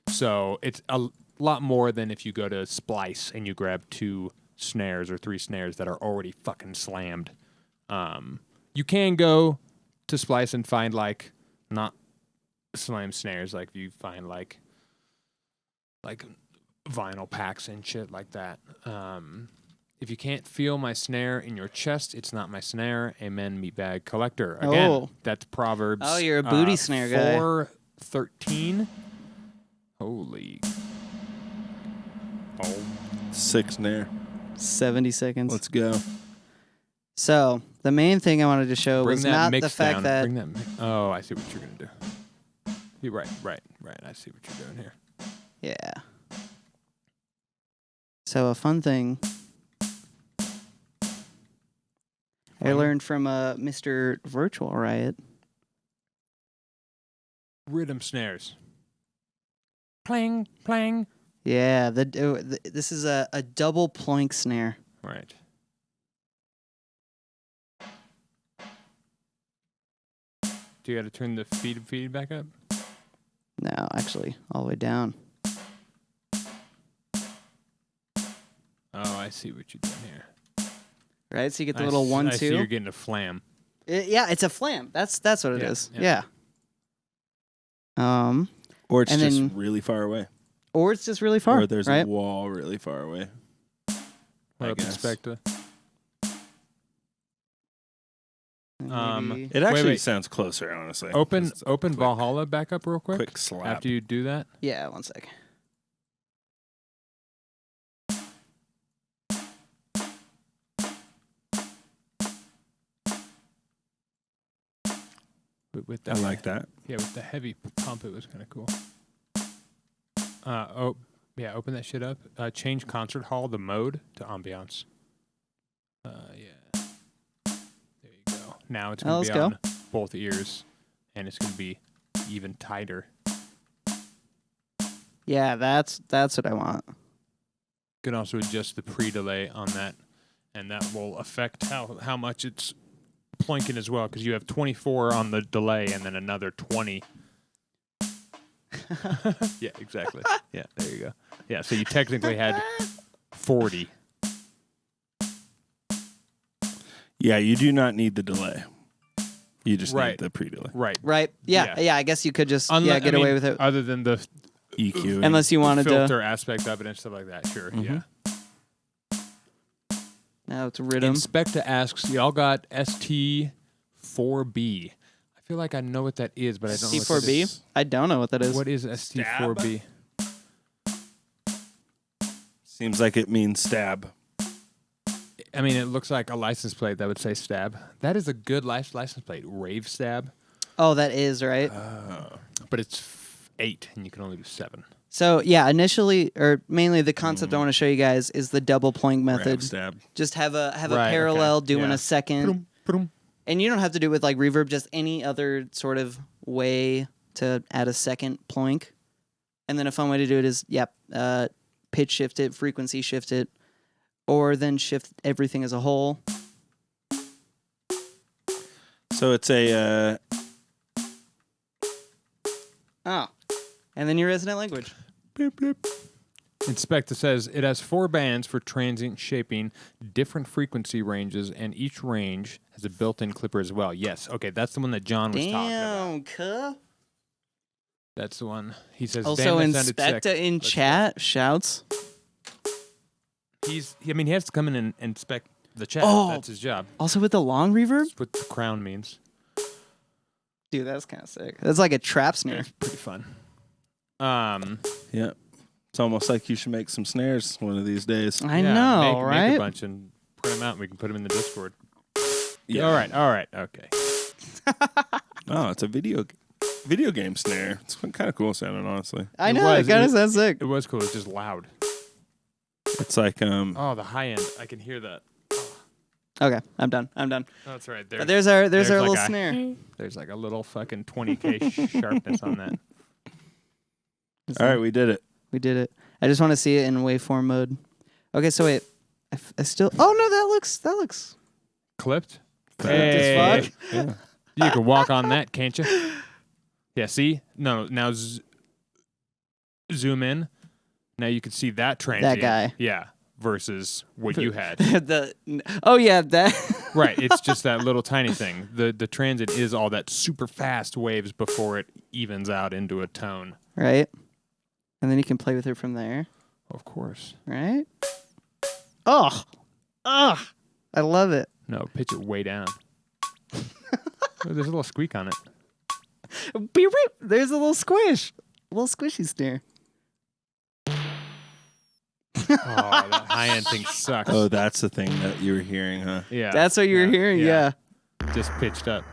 Speaker 2: So it's a lot more than if you go to Splice and you grab 2 snares or 3 snares that are already fucking slammed. You can go to Splice and find like not slam snares, like you find like vinyl packs and shit like that. If you can't feel my snare in your chest, it's not my snare. Amen, Meatbag Collector. Again,
Speaker 1: Oh.
Speaker 2: that's Proverbs.
Speaker 1: Oh, you're a booty snare guy.
Speaker 2: 4:13. Holy. Oh.
Speaker 3: 6 snare.
Speaker 1: 70 seconds.
Speaker 3: Let's go.
Speaker 1: So the main thing I wanted to show
Speaker 2: Bring
Speaker 1: was
Speaker 2: that
Speaker 1: not
Speaker 2: mix
Speaker 1: the fact
Speaker 2: down.
Speaker 1: that
Speaker 2: Bring that oh, I see what you're gonna do. You're right. I see what you're doing here.
Speaker 1: yeah. So a fun thing I learned from Mr. Virtual Riot.
Speaker 2: Rhythm snares. Plang, plang.
Speaker 1: Yeah, this is a double ploink snare.
Speaker 2: Right. Do you got to turn the feed back up?
Speaker 1: No, actually, all the way down.
Speaker 2: Oh, I see what you're doing here.
Speaker 1: Right, so you get the little
Speaker 2: I
Speaker 1: 1-2.
Speaker 2: see you're getting a flam.
Speaker 1: Yeah, it's a flam. That's what it is.
Speaker 2: Yeah.
Speaker 1: Yeah.
Speaker 3: Or it's
Speaker 1: And
Speaker 3: just
Speaker 1: then-
Speaker 3: really far away.
Speaker 1: Or it's just really far.
Speaker 3: Or there's
Speaker 1: right?
Speaker 3: a wall really far away.
Speaker 2: What
Speaker 3: I
Speaker 2: up,
Speaker 3: guess.
Speaker 2: Inspector?
Speaker 1: Maybe-
Speaker 3: It actually
Speaker 2: wait.
Speaker 3: sounds closer, honestly.
Speaker 2: Open
Speaker 3: Just a quick-
Speaker 2: Valhalla back up real quick.
Speaker 3: Quick slap.
Speaker 2: After you do that.
Speaker 1: yeah, 1 sec.
Speaker 2: With
Speaker 3: I
Speaker 2: the,
Speaker 3: like that.
Speaker 2: Yeah, with the heavy pump, it was kind of cool. Yeah, open that shit up. Change concert hall the mode to ambiance. Yeah. There you go. Now it's going to
Speaker 1: Let's
Speaker 2: be
Speaker 1: go.
Speaker 2: on both ears, and it's going to be even tighter.
Speaker 1: Yeah, that's what I want.
Speaker 2: You can also adjust the pre-delay on that, and that will affect how much it's plinking as well, because you have 24 on the delay and then another 20. Yeah, exactly. Yeah, there you go. Yeah, so you technically had 40.
Speaker 3: Yeah, you do not need the delay. You just
Speaker 2: Right.
Speaker 3: need the pre-delay.
Speaker 2: Right.
Speaker 1: Right?
Speaker 2: Yeah.
Speaker 1: Yeah, I guess you could just
Speaker 2: Unle-
Speaker 1: get
Speaker 2: I
Speaker 1: away
Speaker 2: mean,
Speaker 1: with it.
Speaker 2: Other than the
Speaker 3: EQ.
Speaker 1: Unless you wanted
Speaker 2: filter aspect of it and stuff like that, sure.
Speaker 3: Mhm.
Speaker 2: Yeah.
Speaker 1: Now it's rhythm.
Speaker 2: Inspector asks, y'all got ST4B. I feel like I know what that is, but I don't know what that
Speaker 1: C4B?
Speaker 2: is.
Speaker 1: I don't know what that is.
Speaker 2: What is ST4B?
Speaker 3: Seems like it means stab.
Speaker 2: I mean, it looks like a license plate that would say stab. That is a good license plate. Rave stab.
Speaker 1: Oh, that is, right?
Speaker 2: But it's 8, and you can only do 7.
Speaker 1: So, yeah, initially, or mainly the concept I want to show you guys is the double ploink method.
Speaker 3: Rap stab.
Speaker 1: Just have a
Speaker 2: Right,
Speaker 1: parallel
Speaker 2: okay.
Speaker 1: doing
Speaker 2: Yeah.
Speaker 1: a second. And you don't have to do it with like reverb, just any other sort of way to add a second ploink. And then a fun way to do it is, pitch shift it, frequency shift it, or then shift everything as a whole.
Speaker 3: So it's a
Speaker 1: Oh. And then your resonant language.
Speaker 2: Bloop, bloop. Inspector says it has 4 bands for transient shaping, different frequency ranges, and each range has a built-in clipper as well. Yes, okay, that's the one that John was talking about.
Speaker 1: Damn, cuh.
Speaker 2: That's the one. He says.
Speaker 1: Also,
Speaker 2: "Damn, that sounded sick."
Speaker 1: Inspector in chat shouts.
Speaker 2: He has to come in and inspect the chat.
Speaker 1: Oh.
Speaker 2: That's his job.
Speaker 1: Also with the long reverb?
Speaker 2: That's what the crown means.
Speaker 1: Dude, that's kind of sick. That's like a trap snare.
Speaker 2: It's pretty fun.
Speaker 3: yeah. It's almost like you should make some snares one of these days.
Speaker 1: I know,
Speaker 2: Make
Speaker 1: right?
Speaker 2: a bunch and print them out, and we can put them in the Discord.
Speaker 3: Yeah.
Speaker 2: All right, okay.
Speaker 3: Oh, it's a video game snare. It's kind of cool sounding, honestly.
Speaker 1: I
Speaker 2: It
Speaker 1: know,
Speaker 2: was.
Speaker 1: it kind
Speaker 2: It
Speaker 1: of sounds sick.
Speaker 2: It was cool. It's just loud.
Speaker 3: It's like
Speaker 2: Oh, the high end. I can hear that.
Speaker 1: Okay, I'm done.
Speaker 2: Oh, that's right.
Speaker 1: But there's our
Speaker 2: there's
Speaker 1: little
Speaker 2: like a-
Speaker 1: snare.
Speaker 2: There's like a little fucking 20K sharpness on that.
Speaker 3: all right, we did it.
Speaker 1: We did it. I just want to see it in waveform mode. Okay, so wait. I still... Oh, no, that looks...
Speaker 2: Clipped?
Speaker 1: Clipped as fuck.
Speaker 3: Yeah.
Speaker 2: You can walk on that, can't you? Yeah, see? No, now zoom in. Now you can see that transient.
Speaker 1: guy.
Speaker 2: Yeah, versus what you had.
Speaker 1: Yeah, that...
Speaker 2: Right, it's just that little tiny thing. The transient is all that super fast waves before it evens out into a tone.
Speaker 1: Right? And then you can play with it from there.
Speaker 2: Of course.
Speaker 1: Right? Oh! I love it.
Speaker 2: No, pitch it way down. Oh, there's a little squeak on it.
Speaker 1: Beep, beep. There's a little squish. A little squishy snare.
Speaker 2: Oh, that high-end thing sucks.
Speaker 3: Oh, that's the thing that you were hearing, huh?
Speaker 2: Yeah.
Speaker 1: That's what you were hearing? Yeah.
Speaker 2: Just pitched up.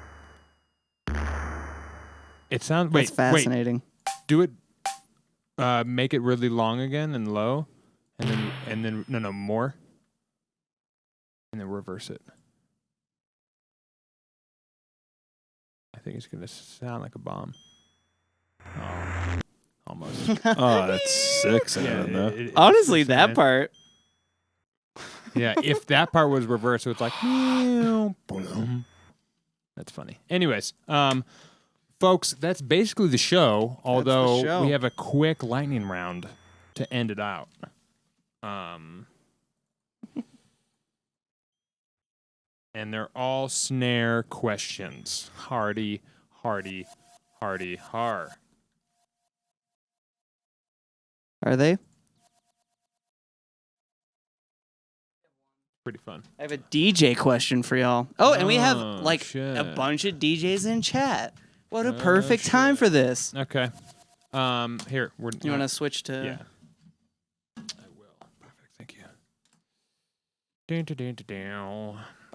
Speaker 2: It sounds...
Speaker 1: That's
Speaker 2: Wait,
Speaker 1: fascinating.
Speaker 2: do it... make it really long again and low, and then no more, and then reverse it. I think it's gonna sound like a bomb. Oh, almost.
Speaker 3: Oh, that's sick sounding, though.
Speaker 2: it's
Speaker 1: Honestly,
Speaker 2: super
Speaker 1: that
Speaker 2: nice.
Speaker 1: part...
Speaker 2: Yeah, if that part was reversed, so it's like, boom. That's funny. Anyways, folks, that's basically the show. Although
Speaker 1: show.
Speaker 2: we have a quick lightning round to end it out. And they're all snare questions. Hardy, har.
Speaker 1: Are they?
Speaker 2: Pretty fun.
Speaker 1: I have a DJ question for y'all. Oh, and we have
Speaker 2: Oh,
Speaker 1: like
Speaker 2: shit.
Speaker 1: a bunch of DJs in chat. What a
Speaker 2: Oh,
Speaker 1: perfect time for this.
Speaker 2: Okay. Here we're.
Speaker 1: You want to switch to?
Speaker 2: Yeah. I will. Perfect. Thank you. Dun.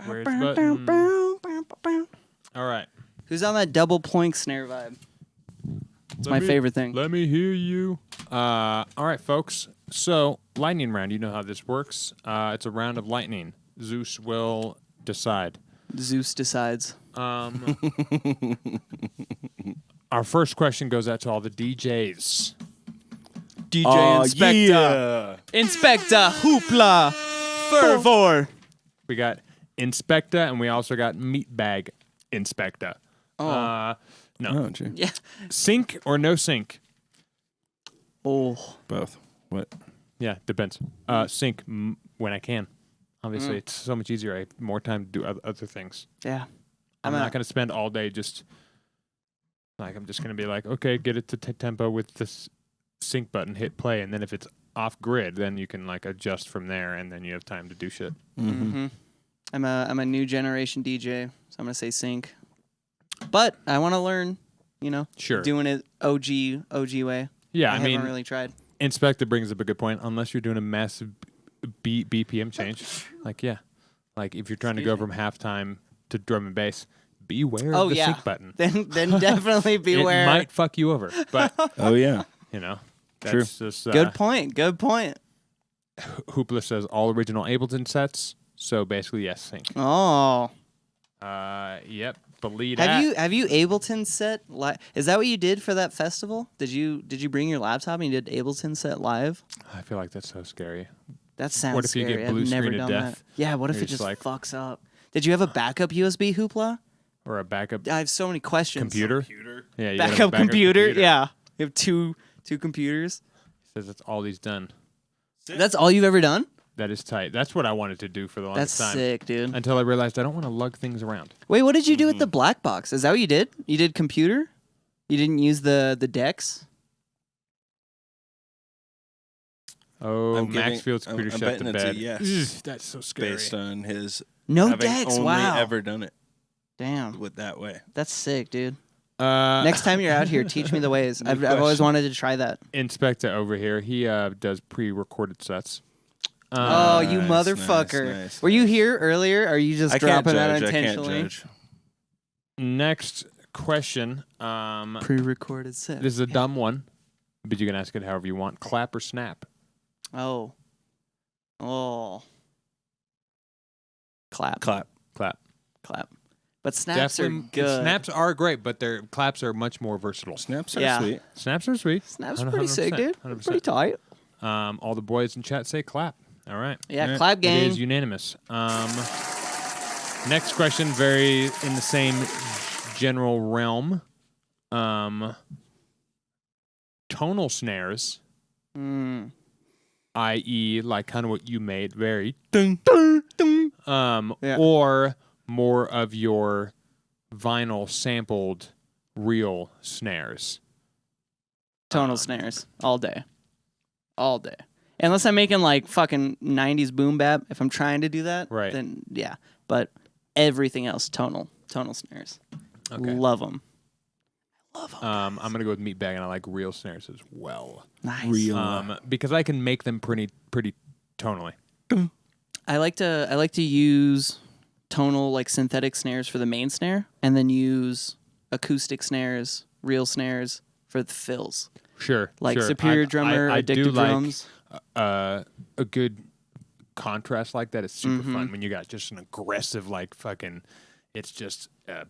Speaker 2: Where's the button? All right.
Speaker 1: Who's on that double ploink snare vibe? It's my favorite thing.
Speaker 2: Let me hear you. All right, folks. So, lightning round. You know how this works. It's a round of lightning. Zeus will decide.
Speaker 1: Zeus decides.
Speaker 2: Our first question goes out to all the DJs.
Speaker 1: DJ Inspector.
Speaker 3: Yeah.
Speaker 1: Inspector Hoopla. Fervor.
Speaker 2: We got Inspector, and we also got Meatbag Inspector.
Speaker 1: Oh.
Speaker 2: No.
Speaker 3: Oh, gee.
Speaker 1: Yeah.
Speaker 2: Sync or no sync?
Speaker 1: Oh.
Speaker 3: Both. What?
Speaker 2: Yeah, depends. Sync when I can. Obviously, it's so much easier. I have more time to do other things.
Speaker 1: Yeah.
Speaker 2: I'm not going to spend all day just... Like, I'm just going to be like, okay, get it to tempo with this sync button, hit play, and then if it's off grid, then you can like adjust from there, and then you have time to do shit.
Speaker 1: Mm-hmm. I'm a new generation DJ, so I'm gonna say sync. But I want to learn,
Speaker 2: Sure.
Speaker 1: doing it OG way.
Speaker 2: Yeah,
Speaker 1: I
Speaker 2: I mean,
Speaker 1: haven't really tried.
Speaker 2: Inspector brings up a good point. Unless you're doing a massive BPM change, like if you're trying to go from halftime to drum and bass, beware of the sync button.
Speaker 1: Then definitely beware.
Speaker 2: It might fuck you over, but
Speaker 3: Oh, yeah.
Speaker 2: that's just
Speaker 1: Good point.
Speaker 2: Hoopla says all original Ableton sets. So basically, yes, sync.
Speaker 1: Oh.
Speaker 2: Yep. Believe
Speaker 1: Have
Speaker 2: that.
Speaker 1: you Ableton set live? Is that what you did for that festival? Did you bring your laptop and you did Ableton set live?
Speaker 2: I feel like that's so scary.
Speaker 1: That sounds
Speaker 2: What if you
Speaker 1: scary.
Speaker 2: get blue
Speaker 1: I've never
Speaker 2: screen of
Speaker 1: done
Speaker 2: death?
Speaker 1: that. Yeah, what if
Speaker 2: You're
Speaker 1: it just
Speaker 2: just like-
Speaker 1: fucks up? Did you have a backup USB hoopla?
Speaker 2: Or a backup
Speaker 1: I have so many questions.
Speaker 2: computer. Yeah, you gotta have
Speaker 1: Backup
Speaker 2: a
Speaker 1: computer? Yeah. You have two computers?
Speaker 2: Says that's all he's done.
Speaker 1: That's all you've ever done?
Speaker 2: That is tight. That's what I wanted to do for the longest
Speaker 1: That's
Speaker 2: time.
Speaker 1: sick, dude.
Speaker 2: Until I realized I don't want to lug things around.
Speaker 1: Wait, what did you do with the black box? Is that what you did? You did computer? You didn't use the decks?
Speaker 2: Oh,
Speaker 3: I'm
Speaker 2: Max
Speaker 3: giving-
Speaker 2: Field's computer
Speaker 3: I'm
Speaker 2: shut
Speaker 3: betting
Speaker 2: to
Speaker 3: it's a
Speaker 2: bed.
Speaker 3: yes.
Speaker 2: Ugh, that's so scary.
Speaker 3: Based on his
Speaker 1: No
Speaker 3: having
Speaker 1: decks.
Speaker 3: only
Speaker 1: Wow.
Speaker 3: ever done it
Speaker 1: Damn.
Speaker 3: with that way.
Speaker 1: That's sick, dude.
Speaker 2: Next
Speaker 1: Next time you're out here, teach me the ways. I've always
Speaker 3: question.
Speaker 1: wanted to try that.
Speaker 2: Inspector over here, he does pre-recorded sets.
Speaker 1: Oh, you
Speaker 3: Nice,
Speaker 1: motherfucker.
Speaker 3: nice,
Speaker 1: Were you
Speaker 3: nice.
Speaker 1: here earlier? Or are you just
Speaker 3: I can't
Speaker 1: dropping that
Speaker 3: judge. I can't
Speaker 1: intentionally?
Speaker 3: judge.
Speaker 2: Next question.
Speaker 1: Pre-recorded set.
Speaker 2: This is a dumb one, but you can ask it however you want. Clap or snap?
Speaker 1: Oh. Clap.
Speaker 3: Clap.
Speaker 2: Clap.
Speaker 1: Clap. But snaps are
Speaker 2: Definitely-
Speaker 1: good.
Speaker 2: Snaps are great, but their claps are much more versatile.
Speaker 3: Snaps are
Speaker 1: Yeah.
Speaker 3: sweet.
Speaker 2: Snaps are sweet.
Speaker 1: Snaps pretty sick,
Speaker 2: 100%,
Speaker 1: dude.
Speaker 2: 100%.
Speaker 1: Pretty tight.
Speaker 2: All the boys in chat say clap. All right.
Speaker 1: Yeah,
Speaker 3: Yeah.
Speaker 1: clap
Speaker 2: It
Speaker 1: gang.
Speaker 2: is unanimous. Next question, very in the same general realm. Tonal snares,
Speaker 1: Mm.
Speaker 2: i.e., like kind of what you made, very
Speaker 1: Yeah.
Speaker 2: or more of your vinyl sampled real snares.
Speaker 1: Tonal snares. All day. All day. Unless I'm making like fucking 90s boom bap. If I'm trying to do that,
Speaker 2: Right.
Speaker 1: then yeah. But everything else, tonal snares.
Speaker 2: Okay.
Speaker 1: Love them.
Speaker 2: I'm gonna go with meatbag, and I like real snares as well.
Speaker 1: Nice.
Speaker 2: Because I can make them pretty tonally.
Speaker 1: I like to use tonal like synthetic snares for the main snare, and then use acoustic snares, real snares for the fills.
Speaker 2: Sure,
Speaker 1: Like
Speaker 2: sure.
Speaker 1: Superior Drummer,
Speaker 2: I do
Speaker 1: Addictive
Speaker 2: like,
Speaker 1: Drums.
Speaker 2: a good contrast like that is super
Speaker 1: Mm-hmm.
Speaker 2: fun when you got just an aggressive like fucking. It's just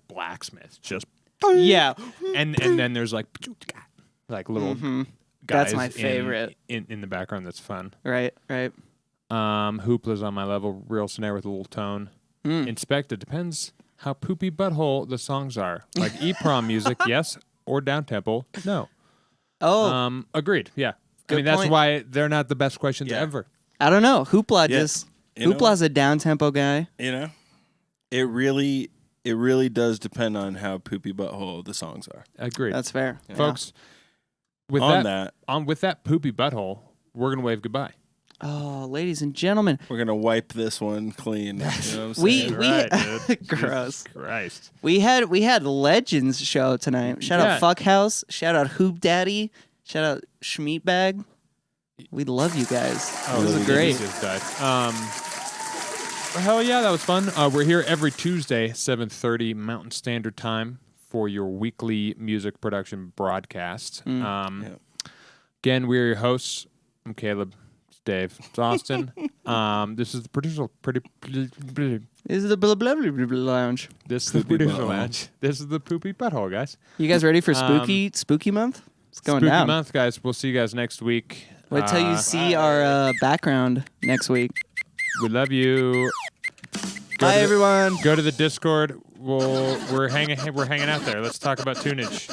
Speaker 2: blacksmith, just
Speaker 1: Yeah.
Speaker 2: and then there's like little guys.
Speaker 1: Mm-hmm. That's my
Speaker 2: in-
Speaker 1: favorite.
Speaker 2: in the background. That's fun.
Speaker 1: Right.
Speaker 2: Hoopla's on my level. Real snare with a little tone.
Speaker 1: Mm.
Speaker 2: Inspect. It depends how poopy butthole the songs are. Like EPROM music, yes, or down tempo, no.
Speaker 1: Oh,
Speaker 2: Agreed. Yeah.
Speaker 1: Good
Speaker 2: I mean, that's
Speaker 1: point.
Speaker 2: why they're not the best questions
Speaker 3: Yeah.
Speaker 2: ever.
Speaker 1: I don't know. Hoopla
Speaker 3: Yeah.
Speaker 1: just
Speaker 3: You know
Speaker 1: Hoopla's a down tempo guy.
Speaker 3: You know, it really does depend on how poopy butthole the songs are.
Speaker 2: Agreed.
Speaker 1: That's fair.
Speaker 2: Folks, with
Speaker 3: On
Speaker 2: that,
Speaker 3: that,
Speaker 2: with that poopy butthole, we're gonna wave goodbye.
Speaker 1: Oh, ladies and gentlemen,
Speaker 3: we're gonna wipe this one clean. You know what I'm
Speaker 1: we
Speaker 3: saying?
Speaker 1: gross.
Speaker 2: Jesus Christ.
Speaker 1: We had Legends show tonight. Shout
Speaker 2: Yeah.
Speaker 1: out Fuckhouse. Shout out Hoop Daddy. Shout out Schmeatbag. We love you guys.
Speaker 2: Oh,
Speaker 1: this
Speaker 3: really
Speaker 1: is
Speaker 3: good.
Speaker 1: great.
Speaker 2: Just died. Hell yeah, that was fun. We're here every Tuesday, 7:30 Mountain Standard Time for your weekly music production broadcast.
Speaker 3: Yeah.
Speaker 2: Again, we're your hosts. I'm Caleb. It's Dave. It's Austin. This is the producer.
Speaker 1: This is the blah blah blah blah blah lounge.
Speaker 2: This is the
Speaker 3: Poopy
Speaker 2: producer
Speaker 3: butthole.
Speaker 2: lounge. This is the poopy butthole, guys.
Speaker 1: You guys ready for spooky month? It's going
Speaker 2: Spooky
Speaker 1: down.
Speaker 2: month, guys. We'll see you guys next week.
Speaker 1: Wait till you see our background next week.
Speaker 2: We love you.
Speaker 1: Bye, everyone.
Speaker 2: Go to the Discord. We're hanging out there. Let's talk about tunage.